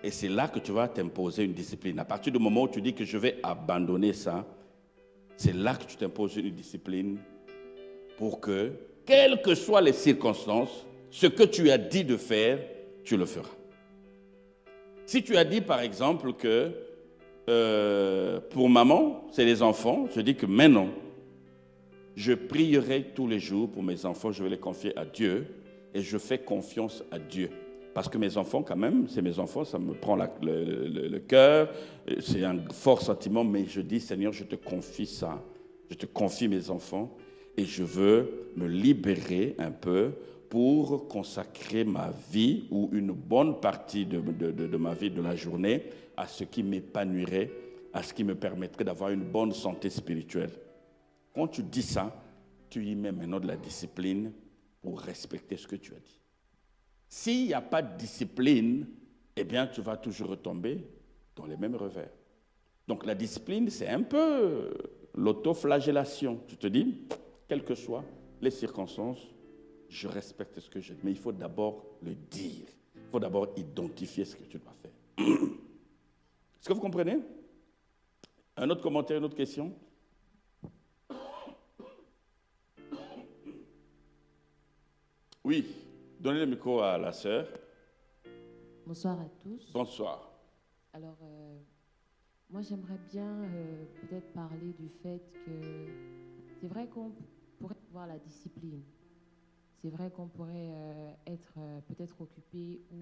Et c'est là que tu vas t'imposer une discipline. À partir du moment où tu dis que je vais abandonner ça, c'est là que tu t'imposes une discipline pour que, quelles que soient les circonstances, ce que tu as dit de faire, tu le feras. Si tu as dit par exemple que pour maman, c'est les enfants, je dis que maintenant, je prierai tous les jours pour mes enfants, je vais les confier à Dieu et je fais confiance à Dieu. Parce que mes enfants, quand même, c'est mes enfants, ça me prend le cœur, c'est un fort sentiment, mais je dis, Seigneur, je te confie ça, je te confie mes enfants et je veux me libérer un peu pour consacrer ma vie ou une bonne partie de ma vie, de la journée, à ce qui m'épanouirait, à ce qui me permettrait d'avoir une bonne santé spirituelle. Quand tu dis ça, tu y mets maintenant de la discipline pour respecter ce que tu as dit. S'il n'y a pas de discipline, eh bien, tu vas toujours retomber dans les mêmes revers. Donc, la discipline, c'est un peu l'autoflagellation. Tu te dis, quelles que soient les circonstances, je respecte ce que je dis. Mais il faut d'abord le dire. Il faut d'abord identifier ce que tu dois faire. Est-ce que vous comprenez? Un autre commentaire, une autre question? Oui, donnez le micro à la sœur. Bonsoir à tous. Bonsoir. Alors, moi j'aimerais bien peut-être parler du fait que c'est vrai qu'on pourrait avoir la discipline. C'est vrai qu'on pourrait être peut-être occupé ou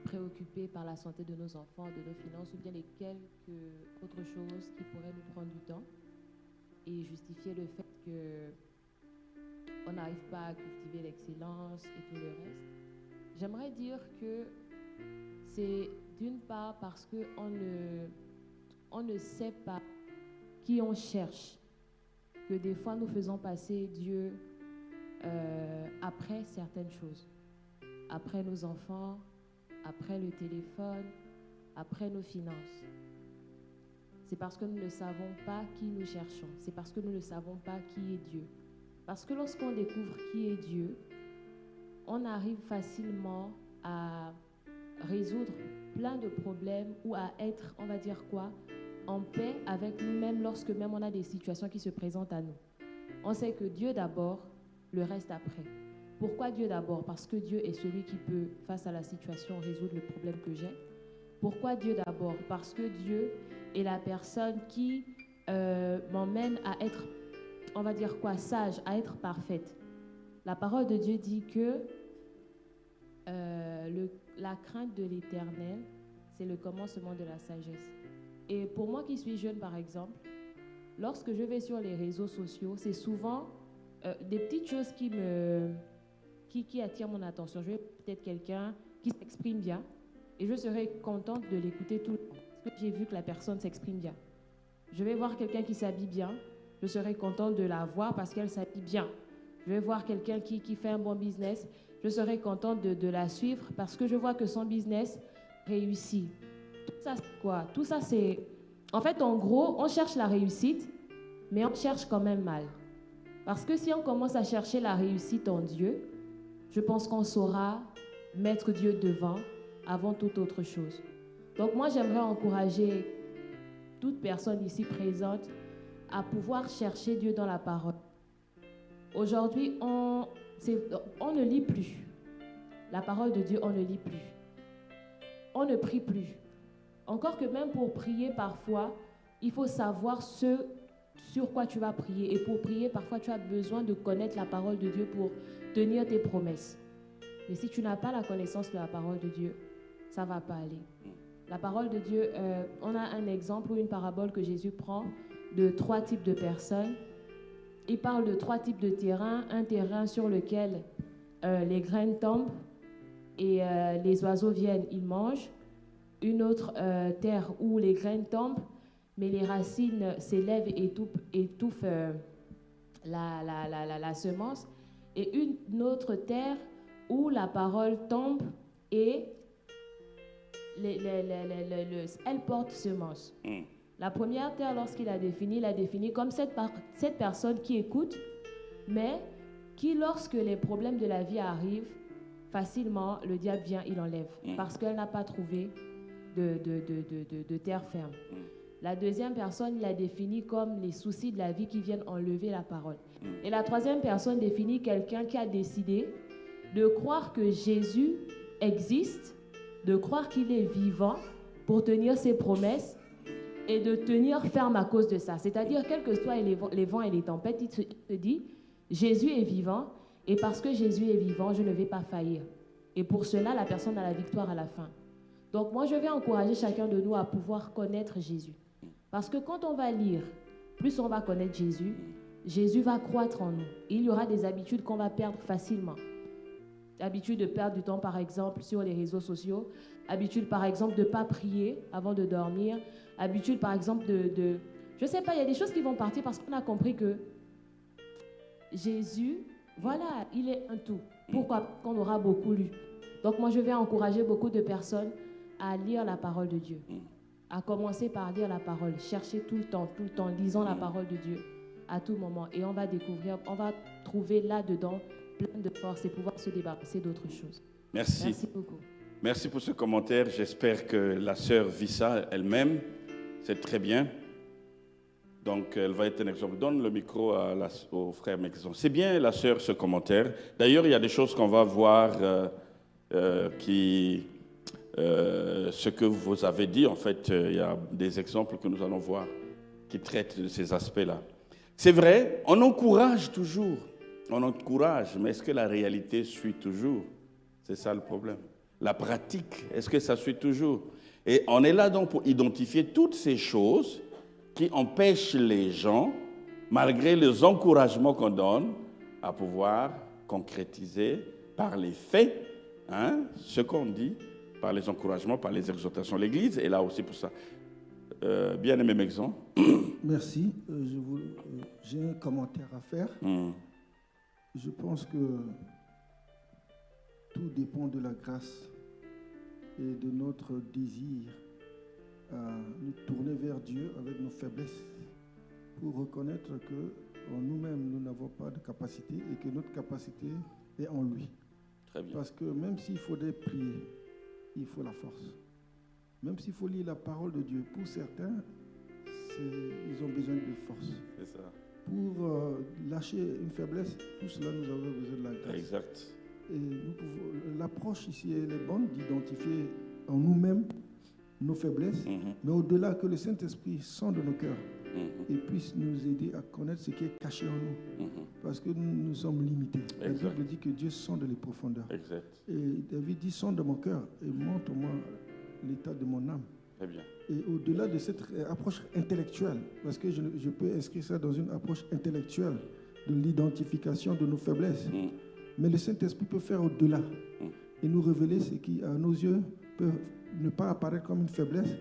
préoccupé par la santé de nos enfants, de nos finances, ou bien les quelques autres choses qui pourraient nous prendre du temps et justifier le fait qu'on n'arrive pas à cultiver l'excellence et tout le reste. J'aimerais dire que c'est d'une part parce qu'on ne sait pas qui on cherche, que des fois nous faisons passer Dieu après certaines choses, après nos enfants, après le téléphone, après nos finances. C'est parce que nous ne savons pas qui nous cherchons, c'est parce que nous ne savons pas qui est Dieu. Parce que lorsqu'on découvre qui est Dieu, on arrive facilement à résoudre plein de problèmes ou à être, on va dire quoi, en paix avec nous-mêmes lorsque même on a des situations qui se présentent à nous. On sait que Dieu d'abord, le reste après. Pourquoi Dieu d'abord? Parce que Dieu est celui qui peut, face à la situation, résoudre le problème que j'ai. Pourquoi Dieu d'abord? Parce que Dieu est la personne qui m'emmène à être, on va dire quoi, sage, à être parfaite. La parole de Dieu dit que la crainte de l'Éternel, c'est le commencement de la sagesse. Et pour moi qui suis jeune, par exemple, lorsque je vais sur les réseaux sociaux, c'est souvent des petites choses qui attirent mon attention. Je vais peut-être quelqu'un qui s'exprime bien et je serai contente de l'écouter tout le temps parce que j'ai vu que la personne s'exprime bien. Je vais voir quelqu'un qui s'habille bien, je serai contente de la voir parce qu'elle s'habille bien. Je vais voir quelqu'un qui fait un bon business je serai contente de la suivre parce que je vois que son business réussit. Tout ça, c'est quoi? Tout ça, c'est... En fait, en gros, on cherche la réussite, mais on cherche quand même mal. Parce que si on commence à chercher la réussite en Dieu, je pense qu'on saura mettre Dieu devant avant toute autre chose. Donc moi, j'aimerais encourager toute personne ici présente à pouvoir chercher Dieu dans la parole. Aujourd'hui, on ne lit plus. La parole de Dieu, on ne lit plus. On ne prie plus. Encore que même pour prier, parfois, il faut savoir ce sur quoi tu vas prier. Et pour prier, parfois, tu as besoin de connaître la parole de Dieu pour tenir tes promesses. Mais si tu n'as pas la connaissance de la parole de Dieu, ça ne va pas aller. La parole de Dieu, on a un exemple ou une parabole que Jésus prend de 3 types de personnes. Il parle de 3 types de terrains. Un terrain sur lequel les graines tombent et les oiseaux viennent, ils mangent. Une autre terre où les graines tombent, mais les racines s'élèvent et étouffent la semence. Et une autre terre où la parole tombe et elle porte semence. La première terre, lorsqu'il l'a définie comme cette personne qui écoute, mais qui, lorsque les problèmes de la vie arrivent, facilement, le diable vient, il enlève, parce qu'elle n'a pas trouvé de terre ferme. La deuxième personne, il l'a définie comme les soucis de la vie qui viennent enlever la parole. Et la troisième personne définit quelqu'un qui a décidé de croire que Jésus existe, de croire qu'il est vivant pour tenir ses promesses et de tenir ferme à cause de ça. C'est-à-dire, quels que soient les vents et les tempêtes, il se dit, Jésus est vivant et parce que Jésus est vivant, je ne vais pas faillir. Et pour cela, la personne a la victoire à la fin. Donc moi, je vais encourager chacun de nous à pouvoir connaître Jésus. Parce que quand on va lire, plus on va connaître Jésus, Jésus va croître en nous. Il y aura des habitudes qu'on va perdre facilement. Habitude de perdre du temps, par exemple, sur les réseaux sociaux. Habitude, par exemple, de ne pas prier avant de dormir. Habitude, par exemple, je ne sais pas, il y a des choses qui vont partir parce qu'on a compris que Jésus, voilà, il est un tout. Pourquoi? Parce qu'on aura beaucoup lu. Donc moi, je vais encourager beaucoup de personnes à lire la parole de Dieu. À commencer par lire la parole. Chercher tout le temps, lisant la parole de Dieu à tout moment. Et on va découvrir, on va trouver là-dedans plein de force et pouvoir se débarrasser d'autres choses. Merci. Merci beaucoup. Merci pour ce commentaire. J'espère que la sœur vit ça elle-même. C'est très bien. Donc, elle va être un exemple. Donne le micro au frère Mexon. C'est bien, la sœur, ce commentaire. D'ailleurs, il y a des choses qu'on va voir ce que vous avez dit. En fait, il y a des exemples que nous allons voir qui traitent de ces aspects-là. C'est vrai, on encourage toujours. On encourage, mais est-ce que la réalité suit toujours? C'est ça le problème. La pratique, est-ce que ça suit toujours? Et on est là donc pour identifier toutes ces choses qui empêchent les gens, malgré les encouragements qu'on donne, à pouvoir concrétiser par les faits ce qu'on dit, par les encouragements, par les exhortations. L'Église est là aussi pour ça. Bien-aimé Mexon. Merci. J'ai un commentaire à faire. Je pense que tout dépend de la grâce et de notre désir à nous tourner vers Dieu avec nos faiblesses pour reconnaître que en nous-mêmes, nous n'avons pas de capacité et que notre capacité est en lui. Très bien. Parce que même s'il faudrait prier, il faut la force. Même s'il faut lire la parole de Dieu, pour certains, ils ont besoin de force. C'est ça. Pour lâcher une faiblesse, tout cela, nous avons besoin de la grâce. Exact. Et l'approche ici, elle est bonne d'identifier en nous-mêmes nos faiblesses, mais au-delà, que le Saint-Esprit sonde nos cœurs et puisse nous aider à connaître ce qui est caché en nous. Parce que nous sommes limités. La Bible dit que Dieu sonde les profondeurs. Exact. Et David dit, sonde mon cœur et montre-moi l'état de mon âme. Très bien. Et au-delà de cette approche intellectuelle, parce que je peux inscrire ça dans une approche intellectuelle de l'identification de nos faiblesses, mais le Saint-Esprit peut faire au-delà et nous révéler ce qui, à nos yeux, peut ne pas apparaître comme une faiblesse,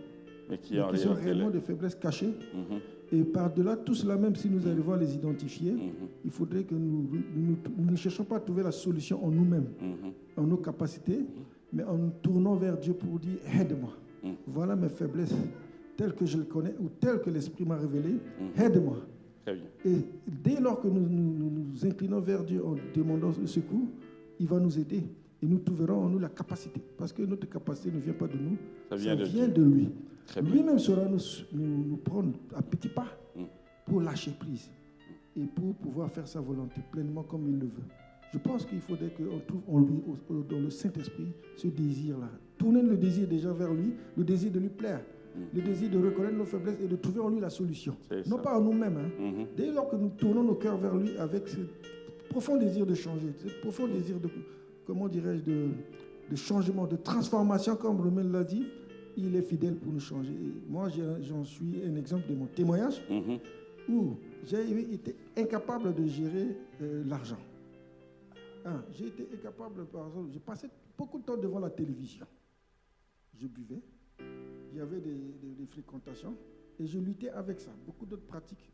mais qui mais en qui sont réalité réellement l'est. des faiblesses cachées. Mhm, Et par-delà tout cela, même si nous arrivons à les identifier, mhm, il faudrait que nous ne cherchions pas à trouver la solution en nous-mêmes, mhm. en nos capacités, mais en nous tournant vers Dieu pour dire « Aide-moi. Mhm. Voilà mes faiblesses, telles que je les connais ou telles que l'Esprit m'a révélées. Mhm. Aide-moi. » Très bien. Et dès lors que nous inclinons vers Dieu en demandant le secours, il va nous aider. Et nous trouverons en nous la capacité. Parce que notre capacité ne vient pas de nous, Ça vient de vient Dieu. de lui. Très bien. Lui-même saura nous prendre à petits pas Mm. pour lâcher prise et pour pouvoir faire sa volonté pleinement comme il le veut. Je pense qu'il faudrait qu'on trouve en lui, dans le Saint-Esprit, ce désir-là. Tourner le désir déjà vers lui, le désir de lui plaire, le désir de reconnaître nos faiblesses et de trouver en lui la solution. C'est Non ça. pas en nous-mêmes. Hein. Mhm. Dès lors que nous tournons nos cœurs vers lui avec ce profond désir de changer, ce profond désir de, comment dirais-je, de changement, de transformation, comme Romain l'a dit, il est fidèle pour nous changer. Et moi, j'en suis un exemple de mon témoignage Mhm. où j'ai été incapable de gérer l'argent. J'ai été incapable, par exemple, j'ai passé beaucoup de temps devant la télévision. Je buvais, il y avait des fréquentations et je luttais avec ça, beaucoup d'autres pratiques.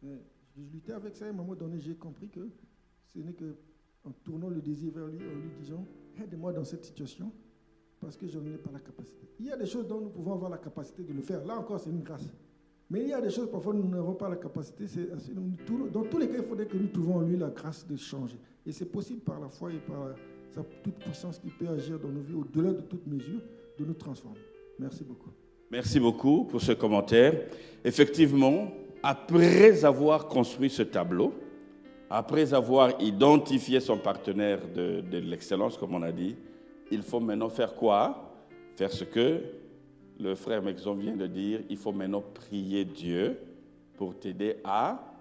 Je luttais avec ça et à un moment donné, j'ai compris que ce n'est qu'en tournant le désir vers lui, en lui disant « Aide-moi dans cette situation » parce que je n'en ai pas la capacité. Il y a des choses dont nous pouvons avoir la capacité de le faire. Là encore, c'est une grâce. Mais il y a des choses, parfois, nous n'avons pas la capacité. Dans tous les cas, il faudrait que nous trouvions en lui la grâce de changer. Et c'est possible par la foi et par sa toute puissance qui peut agir dans nos vies, au-delà de toute mesure, de nous transformer. Merci beaucoup. Merci beaucoup pour ce commentaire. Effectivement, après avoir construit ce tableau, après avoir identifié son partenaire de l'excellence, comme on a dit, il faut maintenant faire quoi? Faire ce que le frère Mexon vient de dire. Il faut maintenant prier Dieu pour t'aider à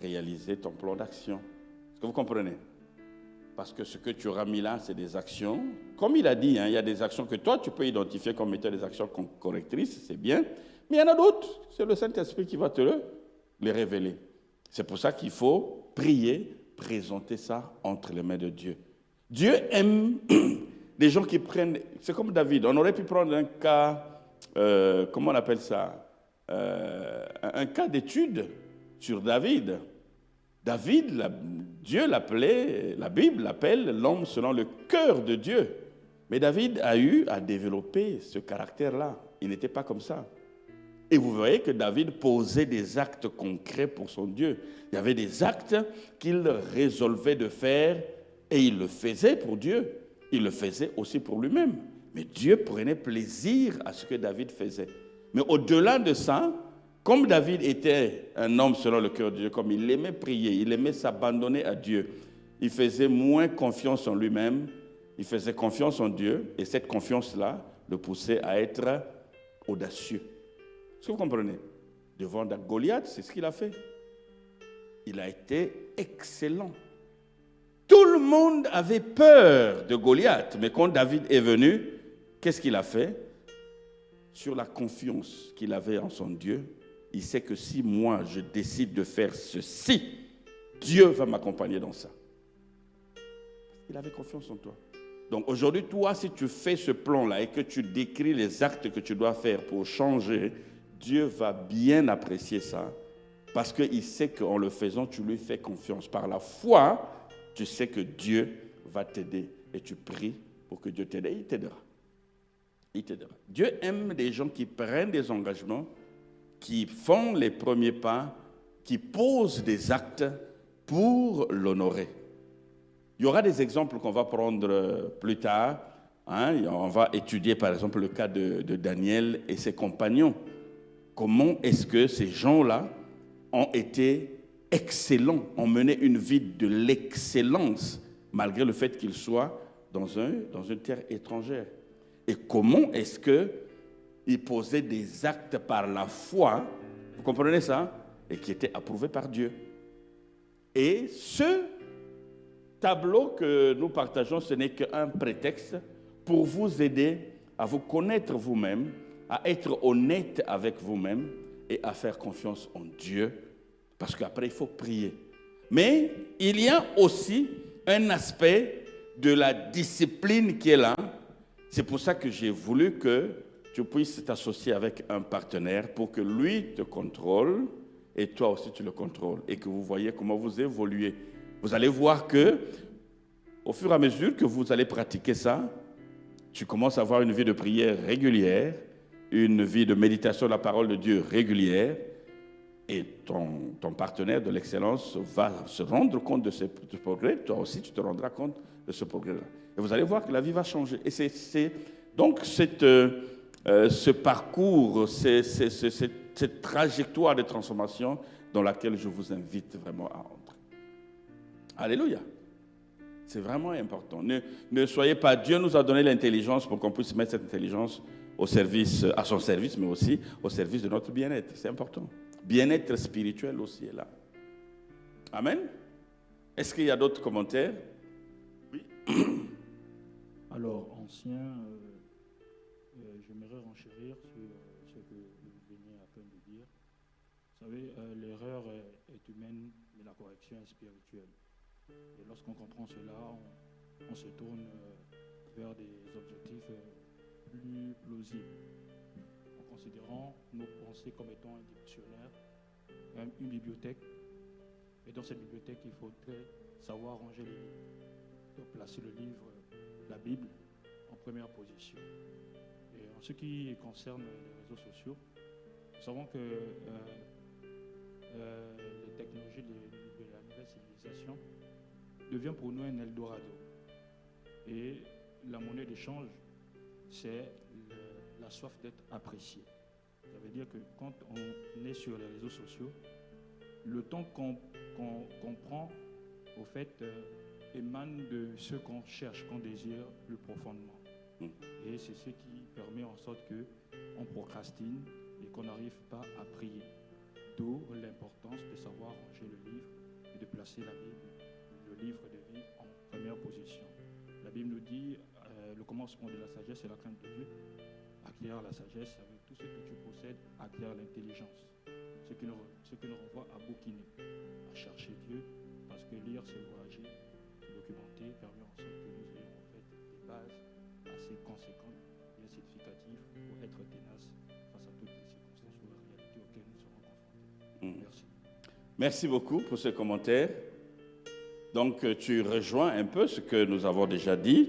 réaliser ton plan d'action. Est-ce que vous comprenez? Parce que ce que tu auras mis là, c'est des actions. Comme il a dit, il y a des actions que toi, tu peux identifier comme étant des actions correctrices, c'est bien. Mais il y en a d'autres, c'est le Saint-Esprit qui va te les révéler. C'est pour ça qu'il faut prier, présenter ça entre les mains de Dieu. Dieu aime des gens qui prennent... C'est comme David. On aurait pu prendre un cas, comment on appelle ça? Un cas d'étude sur David. David, Dieu l'appelait, la Bible l'appelle l'homme selon le cœur de Dieu. Mais David a eu à développer ce caractère-là. Il n'était pas comme ça. Et vous voyez que David posait des actes concrets pour son Dieu. Il y avait des actes qu'il résolvait de faire et il le faisait pour Dieu. Il le faisait aussi pour lui-même. Mais Dieu prenait plaisir à ce que David faisait. Mais au-delà de ça, comme David était un homme selon le cœur de Dieu, comme il aimait prier, il aimait s'abandonner à Dieu, il faisait moins confiance en lui-même, il faisait confiance en Dieu, et cette confiance-là le poussait à être audacieux. Est-ce que vous comprenez? Devant Goliath, c'est ce qu'il a fait. Il a été excellent. Tout le monde avait peur de Goliath, mais quand David est venu, qu'est-ce qu'il a fait? Sur la confiance qu'il avait en son Dieu, il sait que si moi je décide de faire ceci, Dieu va m'accompagner dans ça. Il avait confiance en toi. Donc aujourd'hui, toi, si tu fais ce plan-là et que tu décris les actes que tu dois faire pour changer, Dieu va bien apprécier ça parce qu'il sait qu'en le faisant, tu lui fais confiance. Par la foi, tu sais que Dieu va t'aider et tu pries pour que Dieu t'aide et il t'aidera. Il t'aidera. Dieu aime des gens qui prennent des engagements, qui font les premiers pas, qui posent des actes pour l'honorer. Il y aura des exemples qu'on va prendre plus tard. On va étudier par exemple le cas de Daniel et ses compagnons. Comment est-ce que ces gens-là ont été excellents, ont mené une vie de l'excellence, malgré le fait qu'ils soient dans une terre étrangère. Et comment est-ce qu'ils posaient des actes par la foi, vous comprenez ça, et qui étaient approuvés par Dieu. Et ce tableau que nous partageons, ce n'est qu'un prétexte pour vous aider à vous connaître vous-même, à être honnête avec vous-même et à faire confiance en Dieu, parce qu'après, il faut prier. Mais il y a aussi un aspect de la discipline qui est là. C'est pour ça que j'ai voulu que tu puisses t'associer avec un partenaire pour que lui te contrôle et toi aussi tu le contrôles et que vous voyez comment vous évoluez. Vous allez voir que, au fur et à mesure que vous allez pratiquer ça, tu commences à avoir une vie de prière régulière, une vie de méditation de la parole de Dieu régulière, et ton partenaire de l'excellence va se rendre compte de ce progrès. Toi aussi, tu te rendras compte de ce progrès-là. Et vous allez voir que la vie va changer. Et c'est donc ce parcours, cette trajectoire de transformation dans laquelle je vous invite vraiment à entrer. Alléluia. C'est vraiment important. Ne soyez pas... Dieu nous a donné l'intelligence pour qu'on puisse mettre cette intelligence au service, à son service, mais aussi au service de notre bien-être. C'est important. Bien-être spirituel aussi est là. Amen. Est-ce qu'il y a d'autres commentaires? Oui. Alors, ancien, j'aimerais renchérir sur ce que vous venez à peine de dire. Vous savez, l'erreur est humaine, mais la correction est spirituelle. Et lorsqu'on comprend cela, on se tourne vers des objectifs plus plausibles, en considérant nos pensées comme étant un dictionnaire, une bibliothèque. Et dans cette bibliothèque, il faudrait savoir ranger les livres, donc placer le livre, la Bible, en première position. Et en ce qui concerne les réseaux sociaux, nous savons que les technologies de la nouvelle civilisation devient pour nous un Eldorado. Et la monnaie d'échange, c'est la soif d'être apprécié. Ça veut dire que quand on est sur les réseaux sociaux, le temps qu'on prend, au fait, émane de ce qu'on cherche, qu'on désire plus profondément. Et c'est ce qui permet en sorte qu'on procrastine et qu'on n'arrive pas à prier. D'où l'importance de savoir ranger le livre et de placer la Bible, le livre de vie, en première position. La Bible nous dit, le commencement de la sagesse, c'est la crainte de Dieu. Acquérir la sagesse, avec tout ce que tu possèdes, acquérir l'intelligence. Ce qui nous renvoie à bouquiner, à chercher Dieu, parce que lire, c'est voyager, se documenter, permet en sorte que nous ayons en fait des bases assez conséquentes, bien significatives, pour être tenaces face à toutes les circonstances ou les réalités auxquelles nous serons confrontés. Merci. Merci beaucoup pour ce commentaire. Donc, tu rejoins un peu ce que nous avons déjà dit.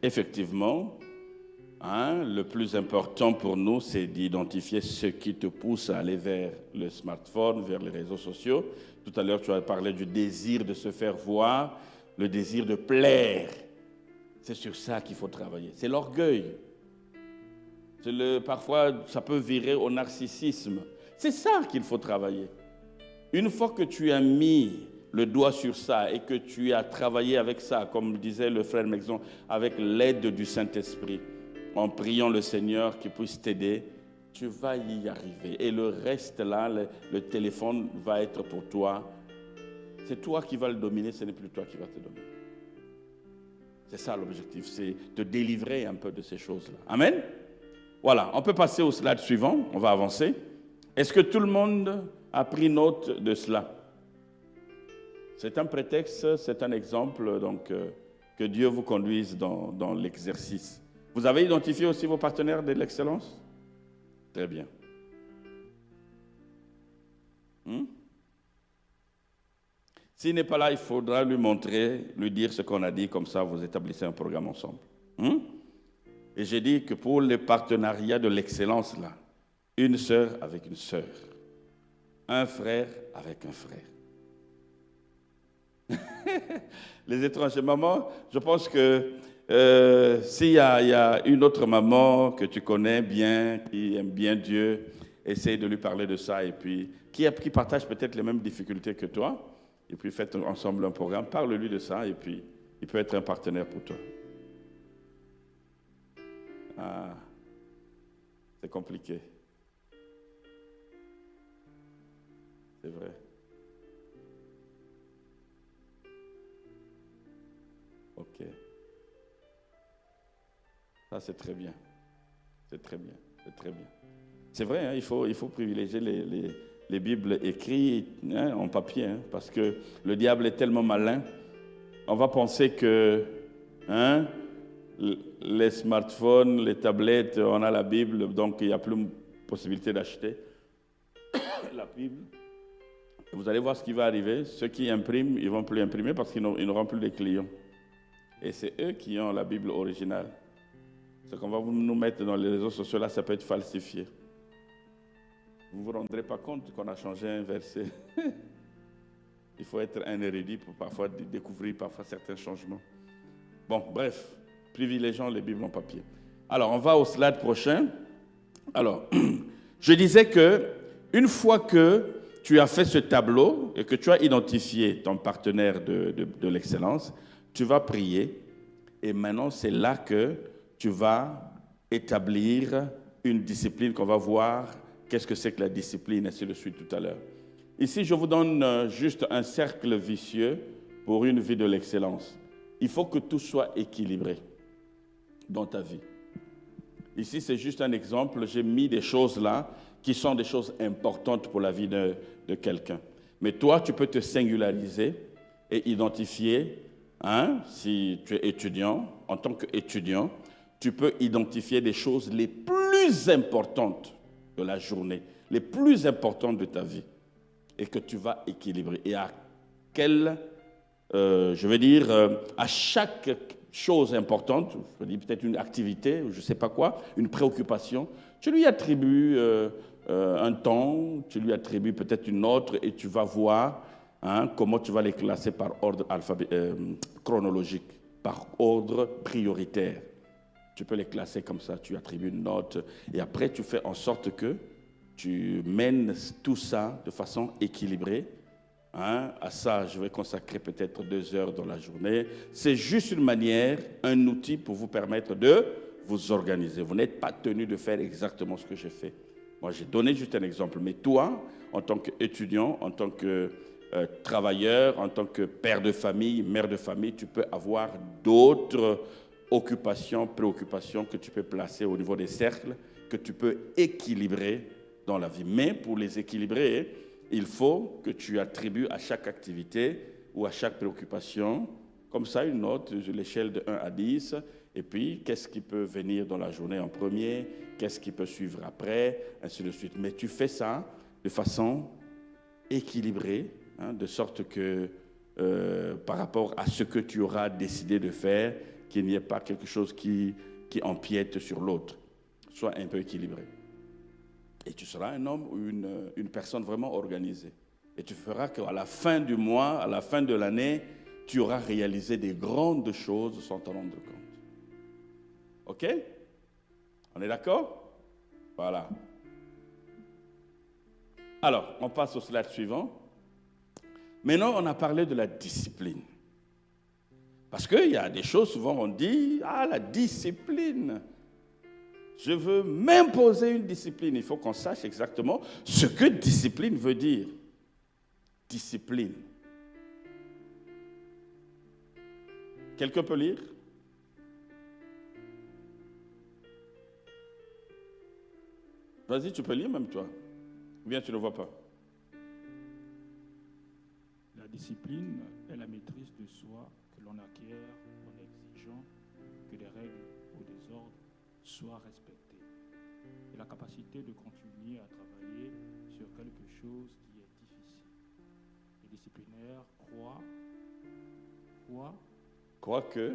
Effectivement, le plus important pour nous, c'est d'identifier ce qui te pousse à aller vers le smartphone, vers les réseaux sociaux. Tout à l'heure, tu as parlé du désir de se faire voir, le désir de plaire. C'est sur ça qu'il faut travailler. C'est l'orgueil. Parfois, ça peut virer au narcissisme. C'est ça qu'il faut travailler. Une fois que tu as mis le doigt sur ça et que tu as travaillé avec ça, comme disait le frère Mexon, avec l'aide du Saint-Esprit, en priant le Seigneur qui puisse t'aider, tu vas y arriver. Et le reste là, le téléphone va être pour toi. C'est toi qui vas le dominer, ce n'est plus toi qui vas te dominer. C'est ça l'objectif, c'est de délivrer un peu de ces choses-là. Amen. Voilà, on peut passer au slide suivant, on va avancer. Est-ce que tout le monde a pris note de cela? C'est un prétexte, c'est un exemple, donc que Dieu vous conduise dans l'exercice. Vous avez identifié aussi vos partenaires de l'excellence? Très bien. S'il n'est pas là, il faudra lui montrer, lui dire ce qu'on a dit, comme ça vous établissez un programme ensemble. Et j'ai dit que pour les partenariats de l'excellence, là, une sœur avec une sœur, un frère avec un frère. Les étrangers, maman, je pense que s'il y a une autre maman que tu connais bien, qui aime bien Dieu, essaye de lui parler de ça et puis qui partage peut-être les mêmes difficultés que toi, et puis faites ensemble un programme, parle-lui de ça et puis il peut être un partenaire pour toi. Ah, c'est compliqué. C'est vrai. Ok. Ça, c'est très bien. C'est très bien. C'est très bien. C'est vrai, hein, il faut privilégier les Bibles écrites en papier, parce que le diable est tellement malin. On va penser que les smartphones, les tablettes, on a la Bible, donc il n'y a plus de possibilité d'acheter la Bible. Vous allez voir ce qui va arriver. Ceux qui impriment, ils ne vont plus imprimer parce qu'ils n'auront plus de clients. Et c'est eux qui ont la Bible originale. Ce qu'on va nous mettre dans les réseaux sociaux, là, ça peut être falsifié. Vous ne vous rendrez pas compte qu'on a changé un verset. Il faut être un érudit pour parfois découvrir certains changements. Bon, bref, privilégions les Bibles en papier. Alors, on va au slide prochain. Alors, je disais que une fois que tu as fait ce tableau et que tu as identifié ton partenaire de l'excellence, tu vas prier. Et maintenant, c'est là que tu vas établir une discipline qu'on va voir. Qu'est-ce que c'est que la discipline, ainsi de suite tout à l'heure. Ici, je vous donne juste un cercle vicieux pour une vie de l'excellence. Il faut que tout soit équilibré dans ta vie. Ici, c'est juste un exemple. J'ai mis des choses là qui sont des choses importantes pour la vie de quelqu'un. Mais toi, tu peux te singulariser et identifier, si tu es étudiant, en tant qu'étudiant, tu peux identifier des choses les plus importantes de la journée, les plus importantes de ta vie, et que tu vas équilibrer. Et à à chaque chose importante, je dis peut-être une activité, je ne sais pas quoi, une préoccupation, tu lui attribues un temps, tu lui attribues peut-être une autre, et tu vas voir comment tu vas les classer par ordre chronologique, par ordre prioritaire. Tu peux les classer comme ça, tu attribues une note, et après tu fais en sorte que tu mènes tout ça de façon équilibrée. À ça, je vais consacrer peut-être 2 heures dans la journée. C'est juste une manière, un outil pour vous permettre de vous organiser. Vous n'êtes pas tenu de faire exactement ce que j'ai fait. Moi, j'ai donné juste un exemple. Mais toi, en tant qu'étudiant, en tant que travailleur, en tant que père de famille, mère de famille, tu peux avoir d'autres occupations, préoccupations que tu peux placer au niveau des cercles, que tu peux équilibrer dans la vie. Mais pour les équilibrer, il faut que tu attribues à chaque activité ou à chaque préoccupation, comme ça, une note de l'échelle de 1 à 10, et puis qu'est-ce qui peut venir dans la journée en premier, qu'est-ce qui peut suivre après, ainsi de suite. Mais tu fais ça de façon équilibrée, de sorte que par rapport à ce que tu auras décidé de faire, qu'il n'y ait pas quelque chose qui empiète sur l'autre. Sois un peu équilibré. Et tu seras un homme ou une personne vraiment organisée. Et tu feras qu'à la fin du mois, à la fin de l'année, tu auras réalisé des grandes choses sans t'en rendre compte. OK? On est d'accord? Voilà. Alors, on passe au slide suivant. Maintenant, on a parlé de la discipline. Parce qu'il y a des choses, souvent on dit, la discipline. Je veux m'imposer une discipline. Il faut qu'on sache exactement ce que discipline veut dire. Discipline. Quelqu'un peut lire? Vas-y, tu peux lire même toi. Ou bien tu ne vois pas. La discipline est la maîtrise de soi que l'on acquiert en exigeant que des règles ou des ordres soient respectés. Et la capacité de continuer à travailler sur quelque chose qui est difficile. Les disciplinaires croient que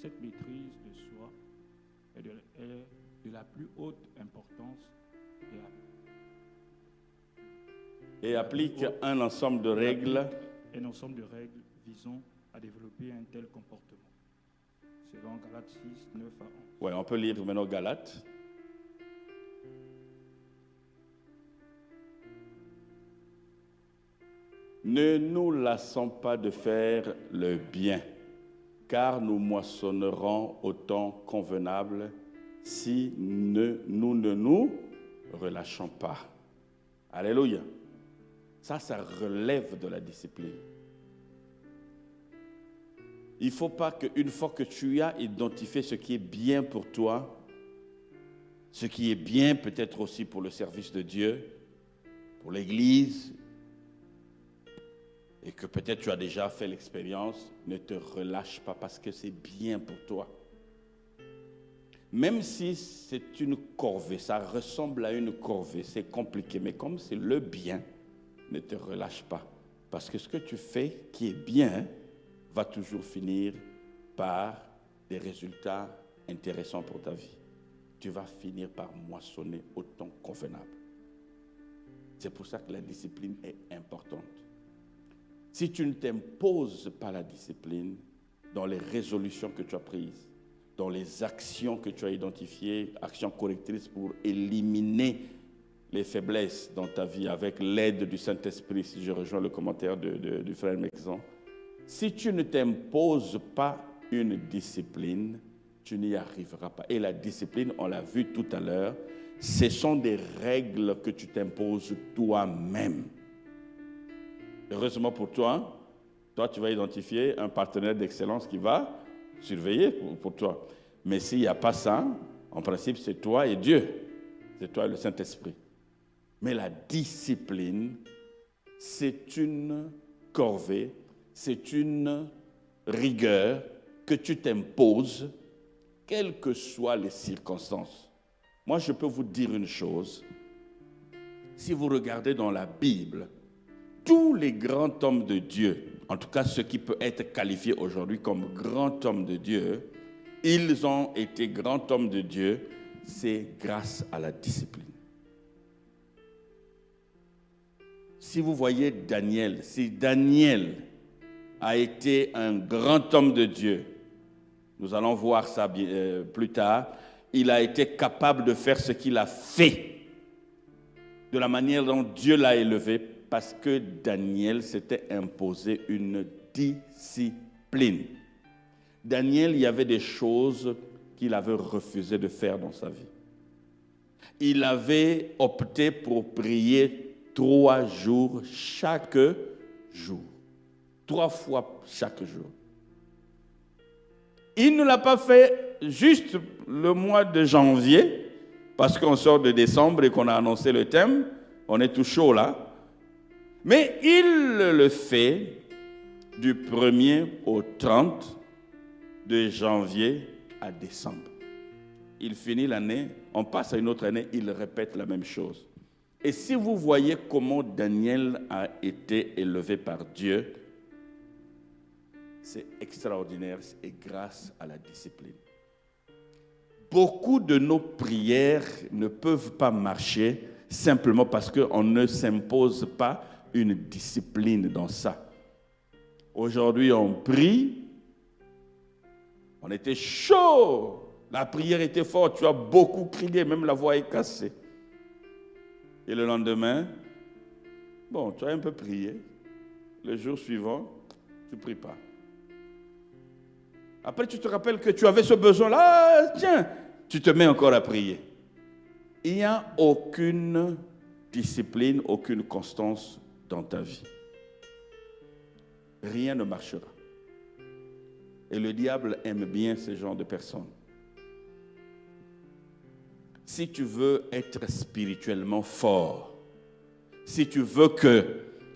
cette maîtrise de soi est de la plus haute importance et applique un ensemble de règles. Un ensemble de règles visant à développer un tel comportement. Selon Galates 6, 9 à 11. Oui, on peut lire maintenant Galates. Ne nous lassons pas de faire le bien, car nous moissonnerons au temps convenable si nous ne nous relâchons pas. Alléluia. Ça relève de la discipline. Il ne faut pas qu'une fois que tu as identifié ce qui est bien pour toi, ce qui est bien peut-être aussi pour le service de Dieu, pour l'Église, et que peut-être tu as déjà fait l'expérience, ne te relâche pas parce que c'est bien pour toi. Même si c'est une corvée, ça ressemble à une corvée, c'est compliqué, mais comme c'est le bien, ne te relâche pas. Parce que ce que tu fais qui est bien va toujours finir par des résultats intéressants pour ta vie. Tu vas finir par moissonner au temps convenable. C'est pour ça que la discipline est importante. Si tu ne t'imposes pas la discipline dans les résolutions que tu as prises, dans les actions que tu as identifiées, actions correctrices pour éliminer les faiblesses dans ta vie avec l'aide du Saint-Esprit, si je rejoins le commentaire du frère Mexan, si tu ne t'imposes pas une discipline, tu n'y arriveras pas. Et la discipline, on l'a vu tout à l'heure, ce sont des règles que tu t'imposes toi-même. Heureusement pour toi, tu vas identifier un partenaire d'excellence qui va surveiller pour toi. Mais s'il n'y a pas ça, en principe, c'est toi et Dieu. C'est toi et le Saint-Esprit. Mais la discipline, c'est une corvée, c'est une rigueur que tu t'imposes, quelles que soient les circonstances. Moi, je peux vous dire une chose. Si vous regardez dans la Bible, tous les grands hommes de Dieu, en tout cas ceux qui peuvent être qualifiés aujourd'hui comme grands hommes de Dieu, ils ont été grands hommes de Dieu, c'est grâce à la discipline. Si vous voyez Daniel, si Daniel a été un grand homme de Dieu, nous allons voir ça plus tard, il a été capable de faire ce qu'il a fait, de la manière dont Dieu l'a élevé, parce que Daniel s'était imposé une discipline. Daniel, il y avait des choses qu'il avait refusé de faire dans sa vie. Il avait opté pour prier 3 jours chaque jour. 3 fois chaque jour. Il ne l'a pas fait juste le mois de janvier, parce qu'on sort de décembre et qu'on a annoncé le thème. On est tout chaud là. Mais il le fait du 1er au 30 de janvier à décembre. Il finit l'année, on passe à une autre année, il répète la même chose. Et si vous voyez comment Daniel a été élevé par Dieu, c'est extraordinaire et grâce à la discipline. Beaucoup de nos prières ne peuvent pas marcher simplement parce qu'on ne s'impose pas une discipline dans ça. Aujourd'hui, on prie, on était chaud, la prière était forte, tu as beaucoup crié, même la voix est cassée. Et le lendemain, bon, tu as un peu prié. Le jour suivant, tu ne pries pas. Après, tu te rappelles que tu avais ce besoin-là, tiens, tu te mets encore à prier. Il n'y a aucune discipline, aucune constance dans ta vie. Rien ne marchera. Et le diable aime bien ce genre de personnes. Si tu veux être spirituellement fort, si tu veux que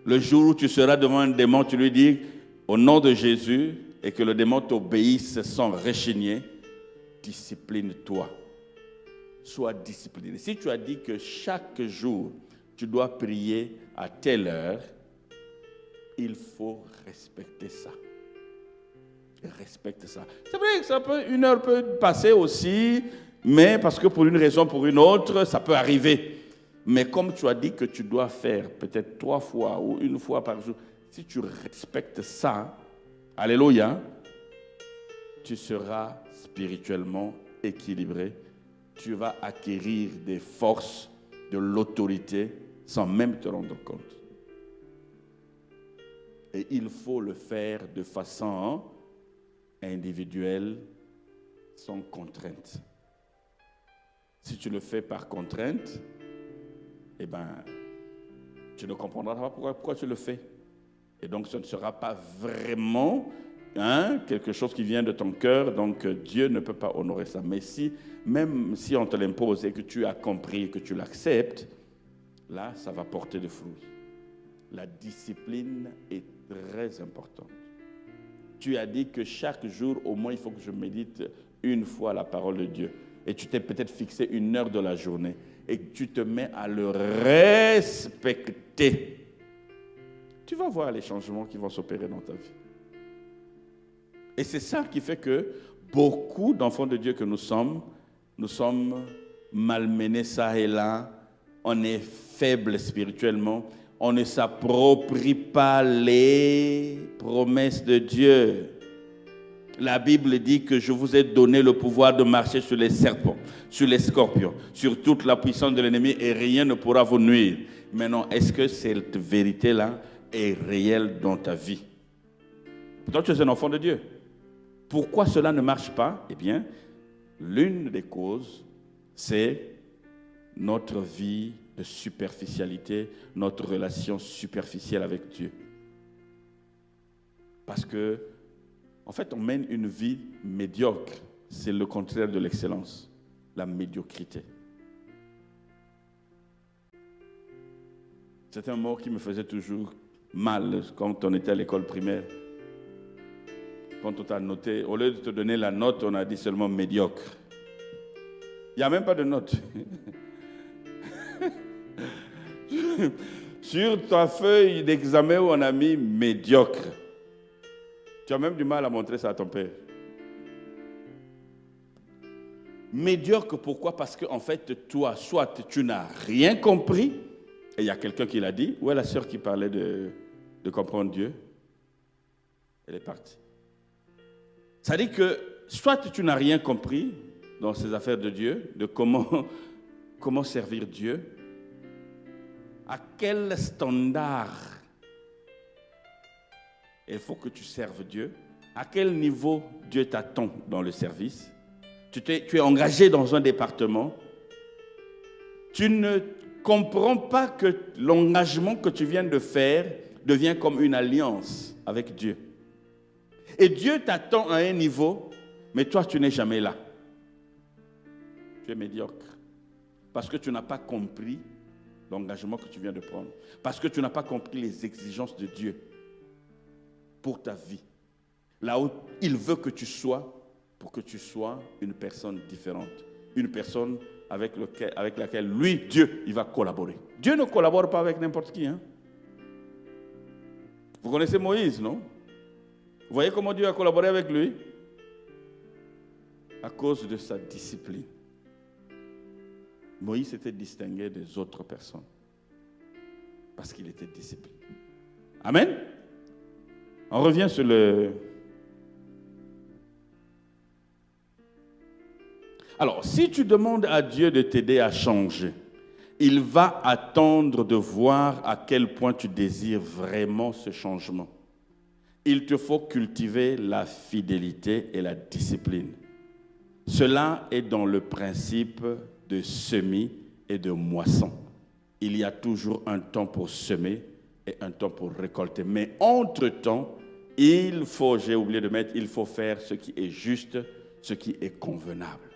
le jour où tu seras devant un démon, tu lui dis au nom de Jésus et que le démon t'obéisse sans rechigner, discipline-toi. Sois discipliné. Si tu as dit que chaque jour, tu dois prier à telle heure, il faut respecter ça. Respecte ça. C'est vrai que une heure peut passer aussi, mais parce que pour une raison ou pour une autre, ça peut arriver. Mais comme tu as dit que tu dois faire peut-être 3 fois ou 1 fois par jour, si tu respectes ça, alléluia, tu seras spirituellement équilibré. Tu vas acquérir des forces, de l'autorité, sans même te rendre compte. Et il faut le faire de façon individuelle, sans contrainte. Si tu le fais par contrainte, eh ben, tu ne comprendras pas pourquoi tu le fais. Et donc, ce ne sera pas vraiment quelque chose qui vient de ton cœur, donc Dieu ne peut pas honorer ça. Mais même si on te l'impose et que tu as compris, que tu l'acceptes, là, ça va porter des fruits. La discipline est très importante. Tu as dit que chaque jour, au moins, il faut que je médite une fois la parole de Dieu. Et tu t'es peut-être fixé 1 heure de la journée. Et tu te mets à le respecter. Tu vas voir les changements qui vont s'opérer dans ta vie. Et c'est ça qui fait que beaucoup d'enfants de Dieu que nous sommes malmenés ça et là. On est faible spirituellement. On ne s'approprie pas les promesses de Dieu. La Bible dit que je vous ai donné le pouvoir de marcher sur les serpents, sur les scorpions, sur toute la puissance de l'ennemi et rien ne pourra vous nuire. Maintenant, est-ce que cette vérité-là est réelle dans ta vie? Pourtant, tu es un enfant de Dieu. Pourquoi cela ne marche pas? Eh bien, l'une des causes, c'est notre vie de superficialité, notre relation superficielle avec Dieu. Parce que, en fait, on mène une vie médiocre. C'est le contraire de l'excellence, la médiocrité. C'est un mot qui me faisait toujours mal quand on était à l'école primaire. Quand on t'a noté, au lieu de te donner la note, on a dit seulement médiocre. Il n'y a même pas de note. Sur ta feuille d'examen où on a mis médiocre. Tu as même du mal à montrer ça à ton père. Médiocre, pourquoi? Parce qu'en fait, toi, soit tu n'as rien compris, et il y a quelqu'un qui l'a dit, où est la sœur qui parlait de comprendre Dieu? Elle est partie. Ça dit que soit tu n'as rien compris dans ces affaires de Dieu, de comment servir Dieu, à quel standard il faut que tu serves Dieu, à quel niveau Dieu t'attend dans le service. Tu es engagé dans un département, tu ne comprends pas que l'engagement que tu viens de faire devient comme une alliance avec Dieu. Et Dieu t'attend à un niveau, mais toi tu n'es jamais là. Tu es médiocre. Parce que tu n'as pas compris l'engagement que tu viens de prendre. Parce que tu n'as pas compris les exigences de Dieu pour ta vie. Là où il veut que tu sois, pour que tu sois une personne différente. Une personne avec laquelle lui, Dieu, il va collaborer. Dieu ne collabore pas avec n'importe qui. Hein? Vous connaissez Moïse, non? Vous voyez comment Dieu a collaboré avec lui? À cause de sa discipline. Moïse s'était distingué des autres personnes parce qu'il était discipliné. Amen. On revient sur le... Alors, si tu demandes à Dieu de t'aider à changer, il va attendre de voir à quel point tu désires vraiment ce changement. Il te faut cultiver la fidélité et la discipline. Cela est dans le principe de semis et de moisson. Il y a toujours un temps pour semer et un temps pour récolter. Mais entre-temps, il faut faire ce qui est juste, ce qui est convenable.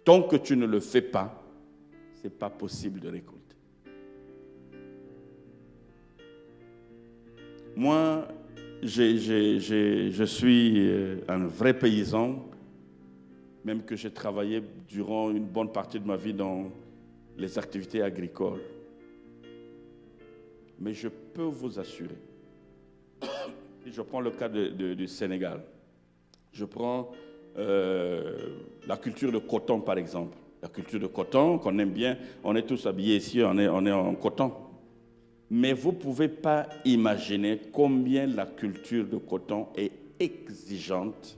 Tant que tu ne le fais pas, ce n'est pas possible de récolter. Moi, je suis un vrai paysan, même que j'ai travaillé durant une bonne partie de ma vie dans les activités agricoles. Mais je peux vous assurer, si je prends le cas du Sénégal, je prends la culture de coton par exemple. La culture de coton qu'on aime bien, on est tous habillés ici, on est en coton. Mais vous ne pouvez pas imaginer combien la culture de coton est exigeante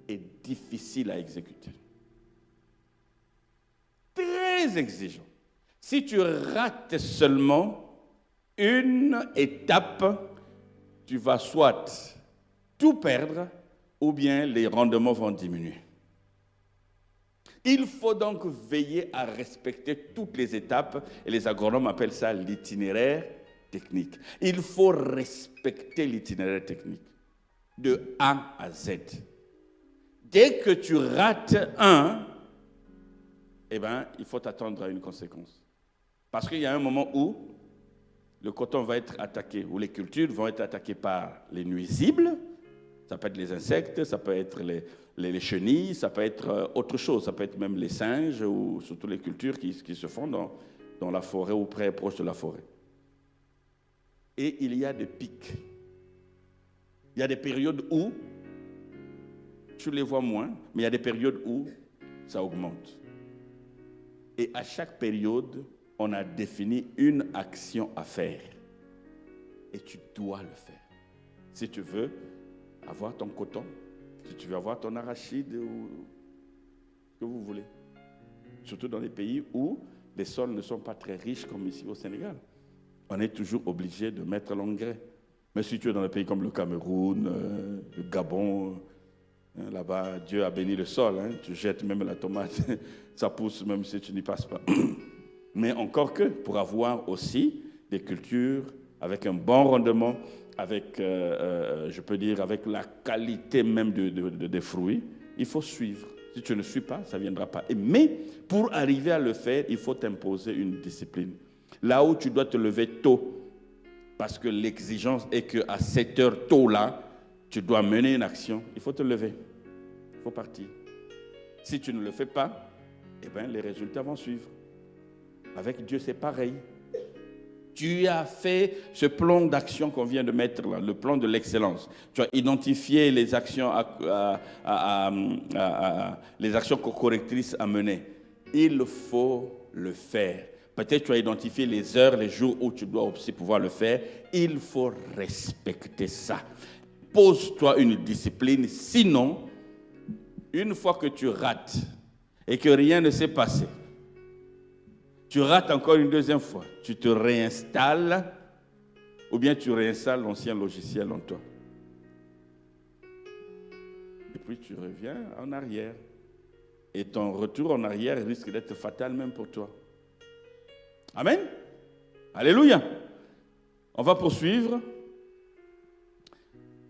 et difficile à exécuter. Très exigeant. Si tu rates seulement une étape, tu vas soit tout perdre ou bien les rendements vont diminuer. Il faut donc veiller à respecter toutes les étapes et les agronomes appellent ça l'itinéraire technique. Il faut respecter l'itinéraire technique de A à Z. Dès que tu rates un, il faut t'attendre à une conséquence. Parce qu'il y a un moment où le coton va être attaqué, ou les cultures vont être attaquées par les nuisibles. Ça peut être les insectes, ça peut être les chenilles, ça peut être autre chose. Ça peut être même les singes, ou surtout les cultures qui se font dans la forêt ou proche de la forêt. Et il y a des pics. Il y a des périodes où tu les vois moins, mais il y a des périodes où ça augmente. Et à chaque période, on a défini une action à faire. Et tu dois le faire. Si tu veux avoir ton coton, si tu veux avoir ton arachide, ou ce que vous voulez. Surtout dans les pays où les sols ne sont pas très riches comme ici au Sénégal. On est toujours obligé de mettre l'engrais. Mais si tu es dans des pays comme le Cameroun, le Gabon, là-bas, Dieu a béni le sol. Tu jettes même la tomate, ça pousse même si tu n'y passes pas. Mais encore que, pour avoir aussi des cultures avec un bon rendement, avec, je peux dire, avec la qualité même des fruits, il faut suivre. Si tu ne suis pas, ça ne viendra pas. Mais pour arriver à le faire, il faut t'imposer une discipline. Là où tu dois te lever tôt, parce que l'exigence est qu'à 7 heures tôt là, tu dois mener une action, il faut te lever. Il faut partir. Si tu ne le fais pas, eh bien, les résultats vont suivre. Avec Dieu, c'est pareil. Tu as fait ce plan d'action qu'on vient de mettre là, le plan de l'excellence. Tu as identifié les actions, les actions correctrices à mener. Il faut le faire. Peut-être tu as identifié les heures, les jours où tu dois aussi pouvoir le faire. Il faut respecter ça. Pose-toi une discipline. Sinon, une fois que tu rates et que rien ne s'est passé, tu rates encore une deuxième fois, tu te réinstalles ou bien tu réinstalles l'ancien logiciel en toi. Et puis tu reviens en arrière. Et ton retour en arrière risque d'être fatal même pour toi. Amen. Alléluia. On va poursuivre.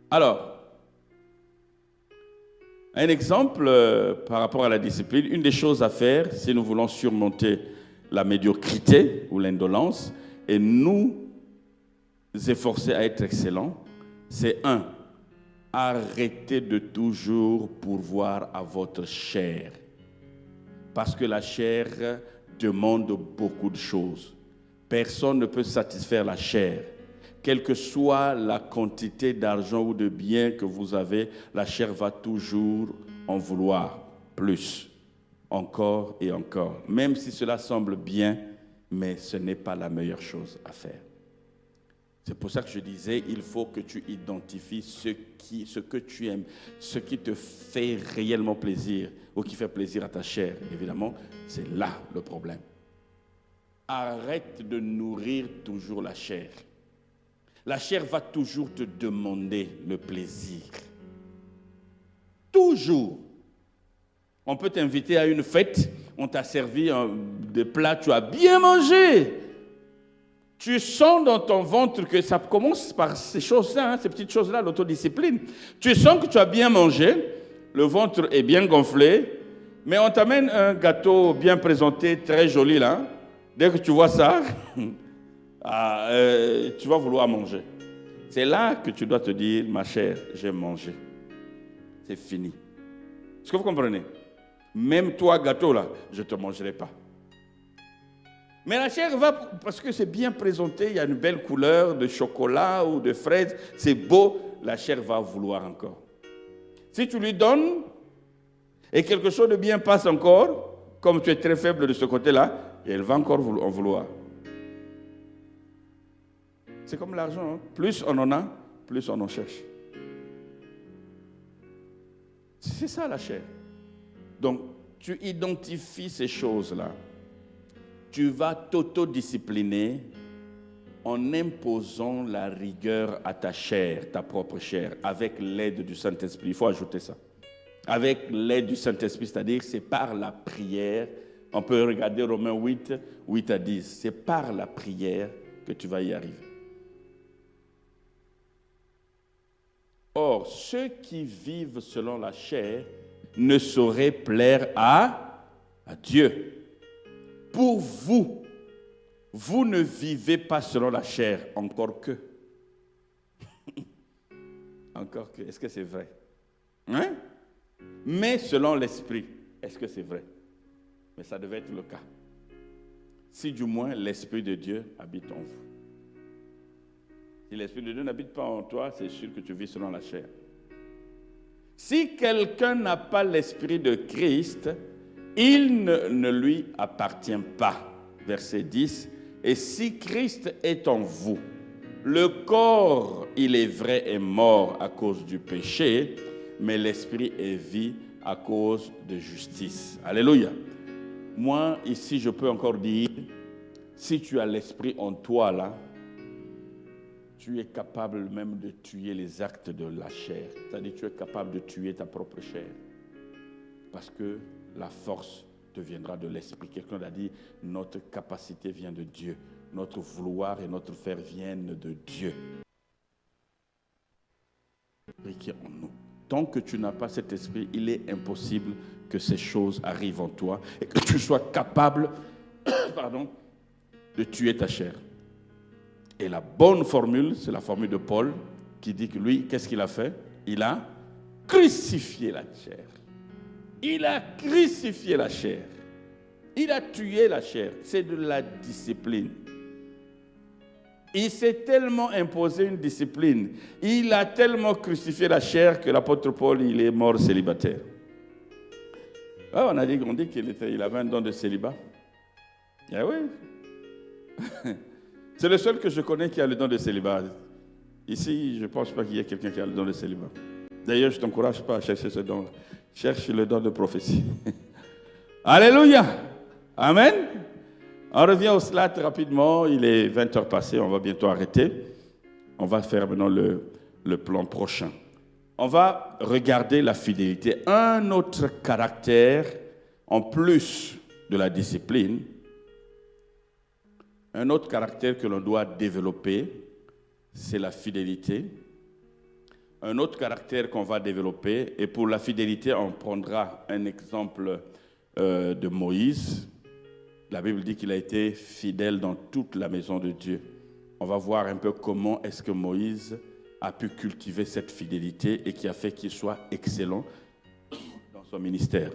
Alors, un exemple par rapport à la discipline, une des choses à faire si nous voulons surmonter la médiocrité ou l'indolence et nous efforcer à être excellents, c'est 1. Arrêtez de toujours pourvoir à votre chair. Parce que la chair demande beaucoup de choses. Personne ne peut satisfaire la chair. Quelle que soit la quantité d'argent ou de biens que vous avez, la chair va toujours en vouloir plus. Encore et encore. Même si cela semble bien, mais ce n'est pas la meilleure chose à faire. C'est pour ça que je disais, il faut que tu identifies ce que tu aimes, ce qui te fait réellement plaisir ou qui fait plaisir à ta chair. Évidemment, c'est là le problème. Arrête de nourrir toujours la chair. La chair va toujours te demander le plaisir. Toujours. On peut t'inviter à une fête, on t'a servi des plats, tu as bien mangé. Tu sens dans ton ventre que ça commence par ces choses-là, ces petites choses-là, l'autodiscipline. Tu sens que tu as bien mangé, le ventre est bien gonflé, mais on t'amène un gâteau bien présenté, très joli là. Dès que tu vois ça, tu vas vouloir manger. C'est là que tu dois te dire, ma chère, j'ai mangé. C'est fini. Est-ce que vous comprenez? Même toi, gâteau là, je ne te mangerai pas. Mais la chair va, parce que c'est bien présenté, il y a une belle couleur de chocolat ou de fraise, c'est beau, la chair va vouloir encore. Si tu lui donnes et quelque chose de bien passe encore, comme tu es très faible de ce côté-là, elle va encore en vouloir. C'est comme l'argent, hein? Plus on en a, plus on en cherche. C'est ça la chair. Donc, tu identifies ces choses-là. Tu vas t'autodiscipliner en imposant la rigueur à ta chair, ta propre chair, avec l'aide du Saint-Esprit. Il faut ajouter ça. Avec l'aide du Saint-Esprit, c'est-à-dire c'est par la prière. On peut regarder Romains 8, 8 à 10. C'est par la prière que tu vas y arriver. Or, ceux qui vivent selon la chair ne sauraient plaire à Dieu. Pour vous, vous ne vivez pas selon la chair, encore que. Encore que, est-ce que c'est vrai? Hein? Mais selon l'esprit, est-ce que c'est vrai? Mais ça devait être le cas. Si du moins l'Esprit de Dieu habite en vous. Si l'Esprit de Dieu n'habite pas en toi, c'est sûr que tu vis selon la chair. Si quelqu'un n'a pas l'Esprit de Christ, il ne lui appartient pas. Verset 10. Et si Christ est en vous, le corps, il est vrai, est mort à cause du péché, mais l'esprit est vie à cause de justice. Alléluia. Moi, ici, je peux encore dire, si tu as l'esprit en toi, là, tu es capable même de tuer les actes de la chair. C'est-à-dire, tu es capable de tuer ta propre chair. Parce que la force te viendra de l'esprit. Quelqu'un a dit, notre capacité vient de Dieu. Notre vouloir et notre faire viennent de Dieu. Qui est en nous. Tant que tu n'as pas cet esprit, il est impossible que ces choses arrivent en toi et que tu sois capable de tuer ta chair. Et la bonne formule, c'est la formule de Paul qui dit que lui, qu'est-ce qu'il a fait? Il a crucifié la chair. Il a crucifié la chair. Il a tué la chair. C'est de la discipline. Il s'est tellement imposé une discipline. Il a tellement crucifié la chair que l'apôtre Paul, il est mort célibataire. Ah, on dit qu'il avait un don de célibat. Ah oui. C'est le seul que je connais qui a le don de célibat. Ici, je ne pense pas qu'il y ait quelqu'un qui a le don de célibat. D'ailleurs, je ne t'encourage pas à chercher ce don. Cherche le don de prophétie. Alléluia. Amen. On revient au slide rapidement. Il est 20 heures passées. On va bientôt arrêter. On va faire maintenant le plan prochain. On va regarder la fidélité. Un autre caractère, en plus de la discipline, un autre caractère que l'on doit développer, c'est la fidélité. Un autre caractère qu'on va développer, et pour la fidélité, on prendra un exemple de Moïse. La Bible dit qu'il a été fidèle dans toute la maison de Dieu. On va voir un peu comment est-ce que Moïse a pu cultiver cette fidélité et qui a fait qu'il soit excellent dans son ministère.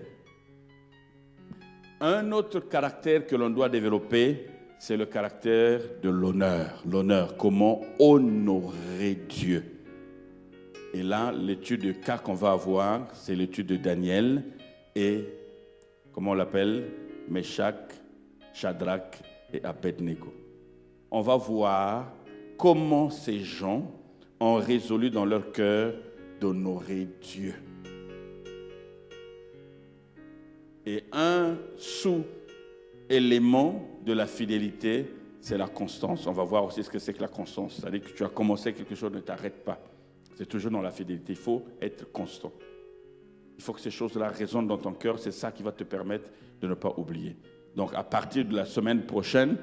Un autre caractère que l'on doit développer, c'est le caractère de l'honneur. L'honneur, comment honorer Dieu. Et là, l'étude de cas qu'on va avoir, c'est l'étude de Daniel et, comment on l'appelle, Meshach, Shadrach et Abednego. On va voir comment ces gens ont résolu dans leur cœur d'honorer Dieu. Et un sous-élément de la fidélité, c'est la constance. On va voir aussi ce que c'est que la constance. C'est-à-dire que tu as commencé quelque chose, ne t'arrête pas. C'est toujours dans la fidélité. Il faut être constant. Il faut que ces choses-là résonnent dans ton cœur. C'est ça qui va te permettre de ne pas oublier. Donc, à partir de la semaine prochaine,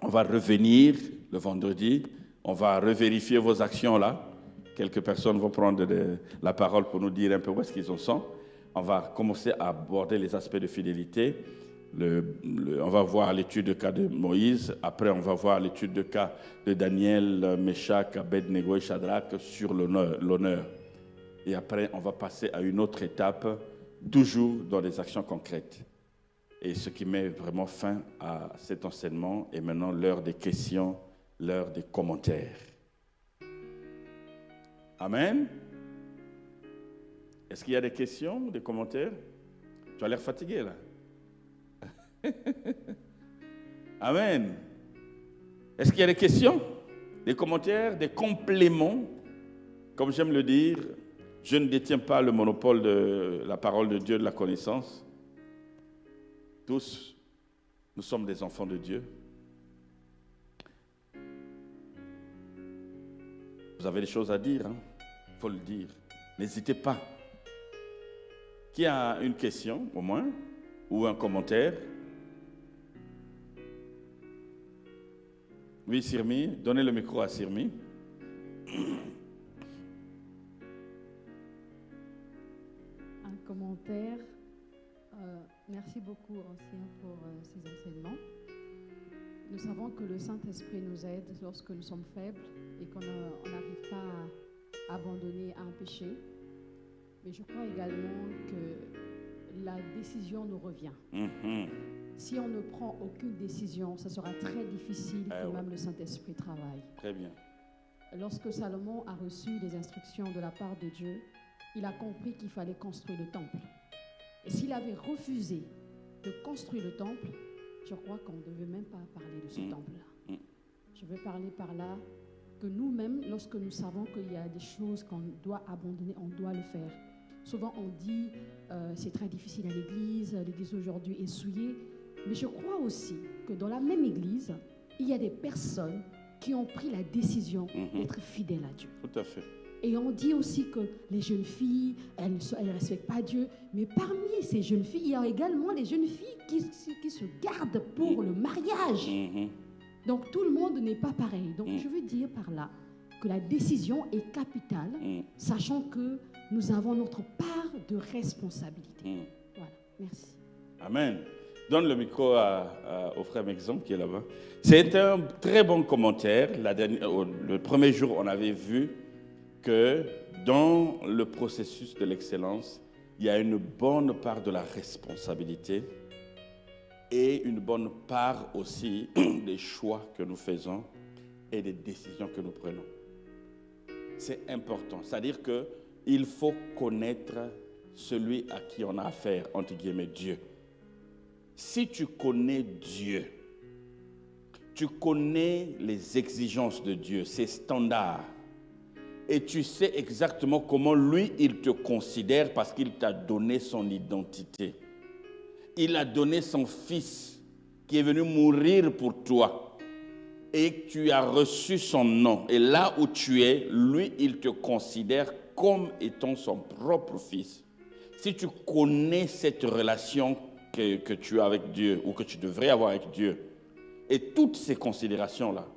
on va revenir le vendredi. On va revérifier vos actions là. Quelques personnes vont prendre la parole pour nous dire un peu où est-ce qu'ils en sont. On va commencer à aborder les aspects de fidélité. On va voir l'étude de cas de Moïse. Après, on va voir l'étude de cas de Daniel, Meshach, Abednego et Shadrach sur l'honneur. Et après, on va passer à une autre étape, toujours dans des actions concrètes. Et ce qui met vraiment fin à cet enseignement est maintenant l'heure des questions, l'heure des commentaires. Amen. Est-ce qu'il y a des questions, des commentaires? Tu as l'air fatigué là. Amen. Est-ce qu'il y a des questions, des commentaires, des compléments? Comme j'aime le dire, je ne détiens pas le monopole de la parole de Dieu, de la connaissance. Tous, nous sommes des enfants de Dieu. Vous avez des choses à dire, hein? Il faut le dire. N'hésitez pas. Qui a une question, au moins, ou un commentaire? Oui, Sirmi, donnez le micro à Sirmi. Un commentaire. Merci beaucoup, Ancien, pour ces enseignements. Nous savons que le Saint-Esprit nous aide lorsque nous sommes faibles et qu'on n'arrive pas à abandonner un péché. Mais je crois également que la décision nous revient. Si on ne prend aucune décision, ça sera très difficile que même le Saint-Esprit travaille. Très bien. Lorsque Salomon a reçu des instructions de la part de Dieu, il a compris qu'il fallait construire le temple. Et s'il avait refusé de construire le temple, je crois qu'on ne devait même pas parler de ce temple-là. Je veux parler par là que nous-mêmes, lorsque nous savons qu'il y a des choses qu'on doit abandonner, on doit le faire. Souvent on dit c'est très difficile à l'église aujourd'hui est souillée. Mais je crois aussi que dans la même église, il y a des personnes qui ont pris la décision d'être fidèles à Dieu. Tout à fait. Et on dit aussi que les jeunes filles, elles ne respectent pas Dieu. Mais parmi ces jeunes filles, il y a également les jeunes filles qui se gardent pour le mariage. Donc tout le monde n'est pas pareil. Donc je veux dire par là que la décision est capitale, sachant que nous avons notre part de responsabilité. Voilà, merci. Amen. Donne le micro au frère Mexon qui est là-bas. C'est un très bon commentaire. Le premier jour, on avait vu que dans le processus de l'excellence, il y a une bonne part de la responsabilité et une bonne part aussi des choix que nous faisons et des décisions que nous prenons. C'est important. C'est-à-dire qu'il faut connaître celui à qui on a affaire, entre guillemets, Dieu. Si tu connais Dieu, tu connais les exigences de Dieu, ses standards, et tu sais exactement comment lui, il te considère parce qu'il t'a donné son identité. Il a donné son fils qui est venu mourir pour toi et tu as reçu son nom. Et là où tu es, lui, il te considère comme étant son propre fils. Si tu connais cette relation que tu as avec Dieu ou que tu devrais avoir avec Dieu, et toutes ces considérations-là,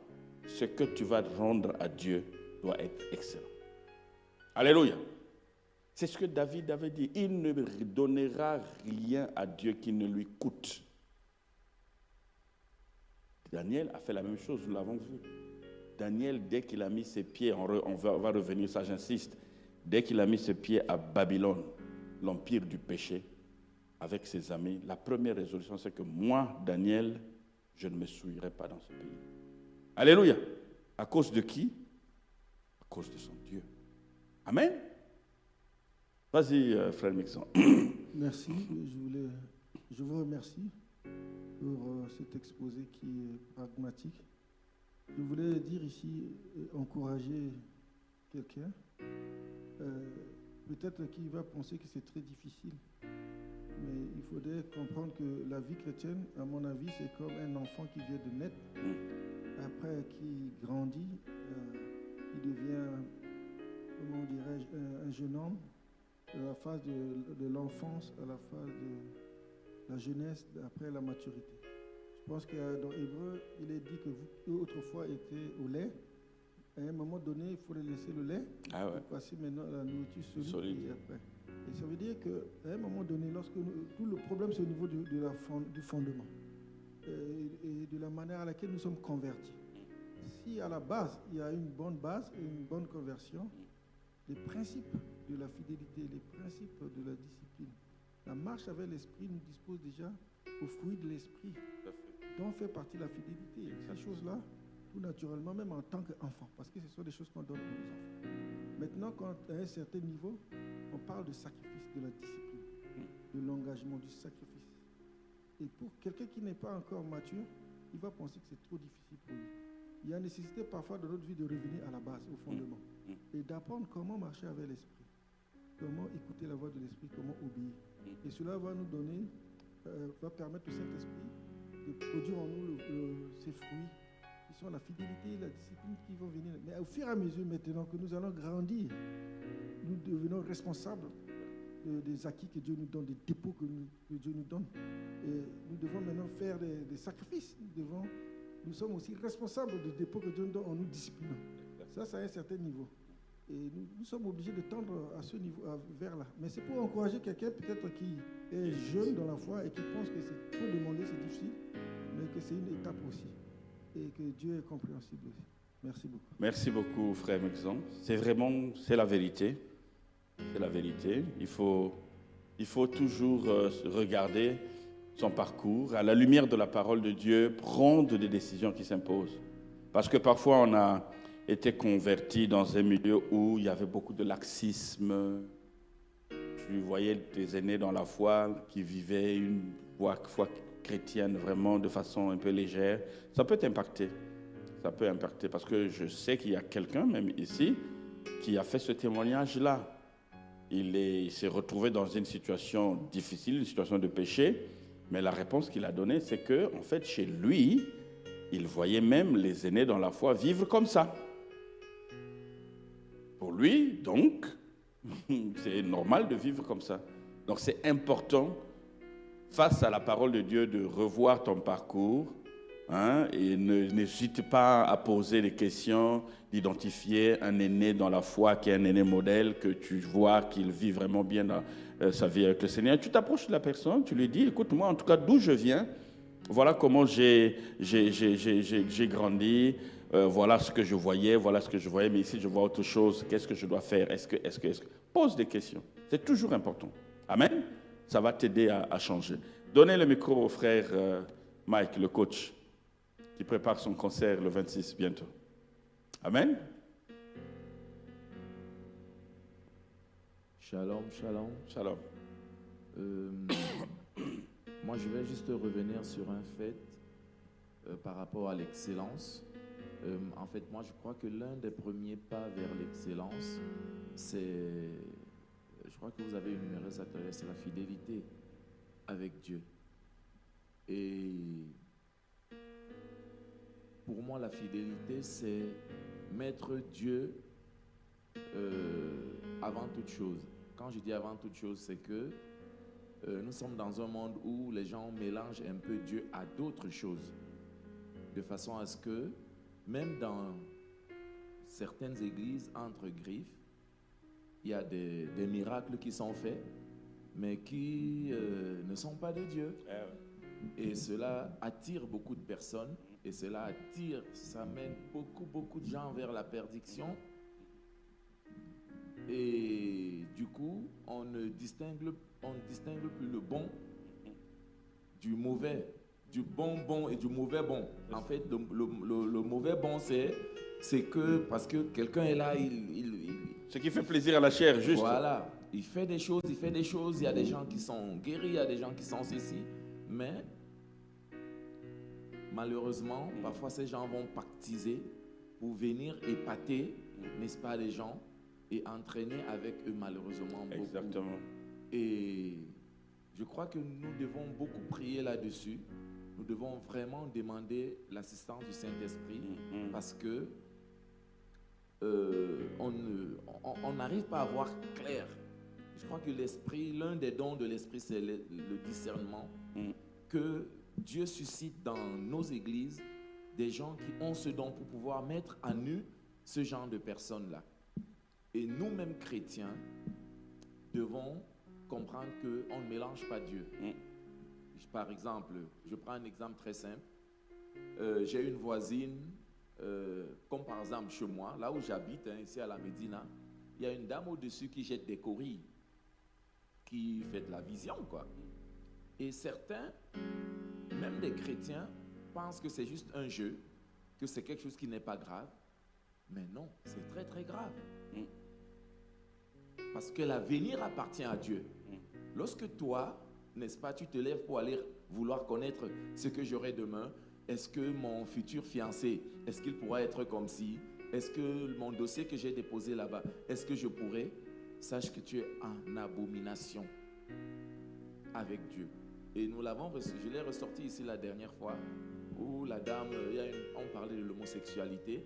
ce que tu vas rendre à Dieu doit être excellent. Alléluia. C'est ce que David avait dit. Il ne donnera rien à Dieu qui ne lui coûte. Daniel a fait la même chose, nous l'avons vu. Daniel, dès qu'il a mis ses pieds, on va revenir, ça j'insiste, dès qu'il a mis ses pieds à Babylone, l'empire du péché, avec ses amis, la première résolution, c'est que moi, Daniel, je ne me souillerai pas dans ce pays. Alléluia. À cause de qui? À cause de son Dieu. Amen. Vas-y, frère Mixon. Merci. Je vous remercie pour cet exposé qui est pragmatique. Je voulais dire ici, encourager quelqu'un. Peut-être qu'il va penser que c'est très difficile. Mais il faudrait comprendre que la vie chrétienne, à mon avis, c'est comme un enfant qui vient de naître. Après, qui grandit, il devient, comment dirais-je, un jeune homme, de la phase de l'enfance à la phase de la jeunesse, après la maturité. Je pense que dans Hébreu, il est dit que vous, autrefois, étiez au lait. À un moment donné, il faut laisser le lait, passer maintenant à la nourriture solide. Et après. Et ça veut dire qu'à un moment donné, lorsque tout le problème, c'est au niveau du fondement et de la manière à laquelle nous sommes convertis. Si à la base, il y a une bonne base et une bonne conversion, les principes de la fidélité, les principes de la discipline, la marche avec l'esprit nous dispose déjà aux fruits de l'esprit, dont fait partie la fidélité. Et ces choses-là, tout naturellement, même en tant qu'enfant, parce que ce sont des choses qu'on donne aux enfants. Maintenant, quand à un certain niveau, on parle de sacrifice, de la discipline, de l'engagement, du sacrifice. Et pour quelqu'un qui n'est pas encore mature, il va penser que c'est trop difficile pour lui. Il y a nécessité parfois dans notre vie de revenir à la base, au fondement, et d'apprendre comment marcher avec l'esprit, comment écouter la voix de l'esprit, comment obéir. Et cela va nous donner, va permettre au Saint-Esprit de produire en nous ses fruits, qui sont la fidélité et la discipline qui vont venir. Mais au fur et à mesure maintenant que nous allons grandir, nous devenons responsables des acquis que Dieu nous donne, des dépôts que Dieu nous donne. Et nous devons maintenant faire des sacrifices. Nous sommes aussi responsables des dépôts que Dieu nous donne en nous disciplinant. Ça, c'est à un certain niveau. Et nous sommes obligés de tendre à ce niveau, vers là. Mais c'est pour encourager quelqu'un peut-être qui est jeune dans la foi et qui pense que c'est trop demandé, c'est difficile, mais que c'est une étape aussi. et que Dieu est compréhensible aussi. Merci beaucoup. Merci beaucoup, frère Mexon. C'est la vérité. C'est la vérité. Il faut toujours regarder son parcours, à la lumière de la parole de Dieu, prendre des décisions qui s'imposent. Parce que parfois, on a été converti dans un milieu où il y avait beaucoup de laxisme. Tu voyais des aînés dans la foi qui vivaient une foi chrétienne vraiment de façon un peu légère. Ça peut t'impacter. Ça peut impacter parce que je sais qu'il y a quelqu'un, même ici, qui a fait ce témoignage-là. Il s'est retrouvé dans une situation difficile, une situation de péché, mais la réponse qu'il a donnée, c'est que, en fait, chez lui, il voyait même les aînés dans la foi vivre comme ça. Pour lui, donc, c'est normal de vivre comme ça. Donc, c'est important, face à la parole de Dieu, de revoir ton parcours, hein, et n'hésite pas à poser des questions, d'identifier un aîné dans la foi qui est un aîné modèle, que tu vois qu'il vit vraiment bien dans sa vie avec le Seigneur. Tu t'approches de la personne, tu lui dis, écoute, moi en tout cas d'où je viens, voilà comment j'ai grandi, voilà ce que je voyais, mais ici je vois autre chose, qu'est-ce que je dois faire, est-ce que... Pose des questions, c'est toujours important. Amen. Ça va t'aider à changer. Donnez le micro au frère Mike, le coach, qui prépare son concert le 26 bientôt. Amen. Shalom, shalom. Shalom. Moi, je vais juste revenir sur un fait par rapport à l'excellence. En fait, moi, je crois que l'un des premiers pas vers l'excellence, c'est, je crois que vous avez énuméré ça tout à l'heure, c'est la fidélité avec Dieu. Et pour moi, la fidélité, c'est mettre Dieu avant toute chose. Quand je dis avant toute chose, c'est que nous sommes dans un monde où les gens mélangent un peu Dieu à d'autres choses, de façon à ce que, même dans certaines églises entre griffes, il y a des miracles qui sont faits, mais qui ne sont pas de Dieu. Et cela attire beaucoup de personnes, et cela attire, ça mène beaucoup de gens vers la perdition. Et du coup, on ne distingue plus le bon du mauvais, du bon et du mauvais bon. En fait, le mauvais bon, c'est que parce que quelqu'un est là, ce qui fait plaisir à la chair, juste. Voilà, il fait des choses, il y a des gens qui sont guéris, il y a des gens qui sont ceci, mais malheureusement, parfois ces gens vont pactiser pour venir épater, n'est-ce pas, les gens, et entraîner avec eux malheureusement beaucoup. Exactement. Et je crois que nous devons beaucoup prier là-dessus. Nous devons vraiment demander l'assistance du Saint-Esprit parce que on n'arrive pas à voir clair. Je crois que l'esprit, l'un des dons de l'esprit, c'est le discernement. Que Dieu suscite dans nos églises des gens qui ont ce don pour pouvoir mettre à nu ce genre de personnes-là. Et nous-mêmes chrétiens devons comprendre qu'on ne mélange pas Dieu. Par exemple, je prends un exemple très simple. J'ai une voisine, comme par exemple chez moi, là où j'habite, ici à la Médina, il y a une dame au-dessus qui jette des corilles, qui fait de la vision, quoi. Et certains, même des chrétiens, pensent que c'est juste un jeu, que c'est quelque chose qui n'est pas grave. Mais non, c'est très très grave. Parce que l'avenir appartient à Dieu. Lorsque toi, n'est-ce pas, tu te lèves pour aller vouloir connaître ce que j'aurai demain, est-ce que mon futur fiancé, est-ce qu'il pourra être comme ci? Est-ce que mon dossier que j'ai déposé là-bas, est-ce que je pourrais? Sache que tu es en abomination avec Dieu. Et nous l'avons reçu, je l'ai ressorti ici la dernière fois, où la dame, on parlait de l'homosexualité,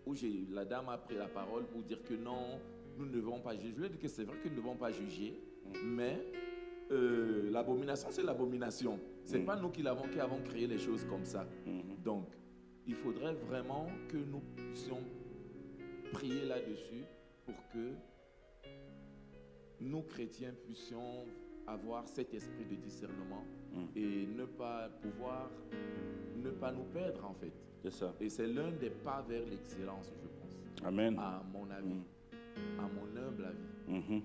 où la dame a pris la parole pour dire que non, nous ne devons pas juger. Je lui ai dit que c'est vrai que nous ne devons pas juger, mais l'abomination, c'est l'abomination. Ce n'est pas nous qui avons créé les choses comme ça. Donc, il faudrait vraiment que nous puissions prier là-dessus pour que nous, chrétiens, puissions avoir cet esprit de discernement et ne pas nous perdre en fait. C'est ça. Et c'est l'un des pas vers l'excellence, je pense. Amen. À mon avis, à mon humble avis.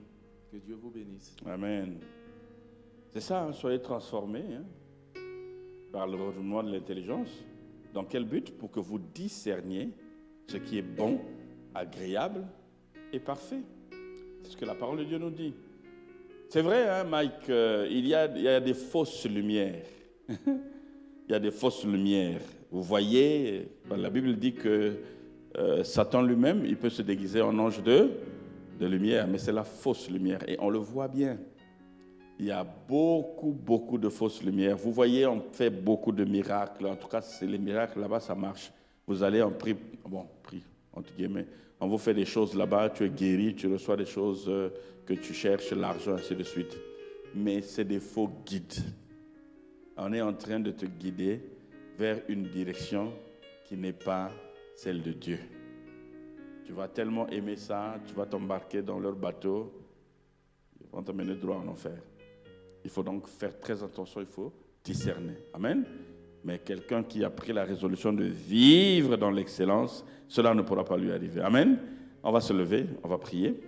Que Dieu vous bénisse. Amen. C'est ça, hein, soyez transformés hein, par le renouvellement de l'intelligence. Dans quel but? Pour que vous discerniez ce qui est bon, agréable et parfait. C'est ce que la parole de Dieu nous dit. C'est vrai, hein, Mike, il y a des fausses lumières. Il y a des fausses lumières. Vous voyez, la Bible dit que Satan lui-même, il peut se déguiser en ange de lumière, mais c'est la fausse lumière. Et on le voit bien. Il y a beaucoup de fausses lumières. Vous voyez, on fait beaucoup de miracles. En tout cas, c'est les miracles là-bas, ça marche. Vous allez en prix, entre guillemets, on vous fait des choses là-bas, tu es guéri, tu reçois des choses que tu cherches, l'argent, ainsi de suite. Mais c'est des faux guides. On est en train de te guider vers une direction qui n'est pas celle de Dieu. Tu vas tellement aimer ça, tu vas t'embarquer dans leur bateau, ils vont t'amener droit en enfer. Il faut donc faire très attention, il faut discerner. Amen. Mais quelqu'un qui a pris la résolution de vivre dans l'excellence, cela ne pourra pas lui arriver. Amen. On va se lever, on va prier.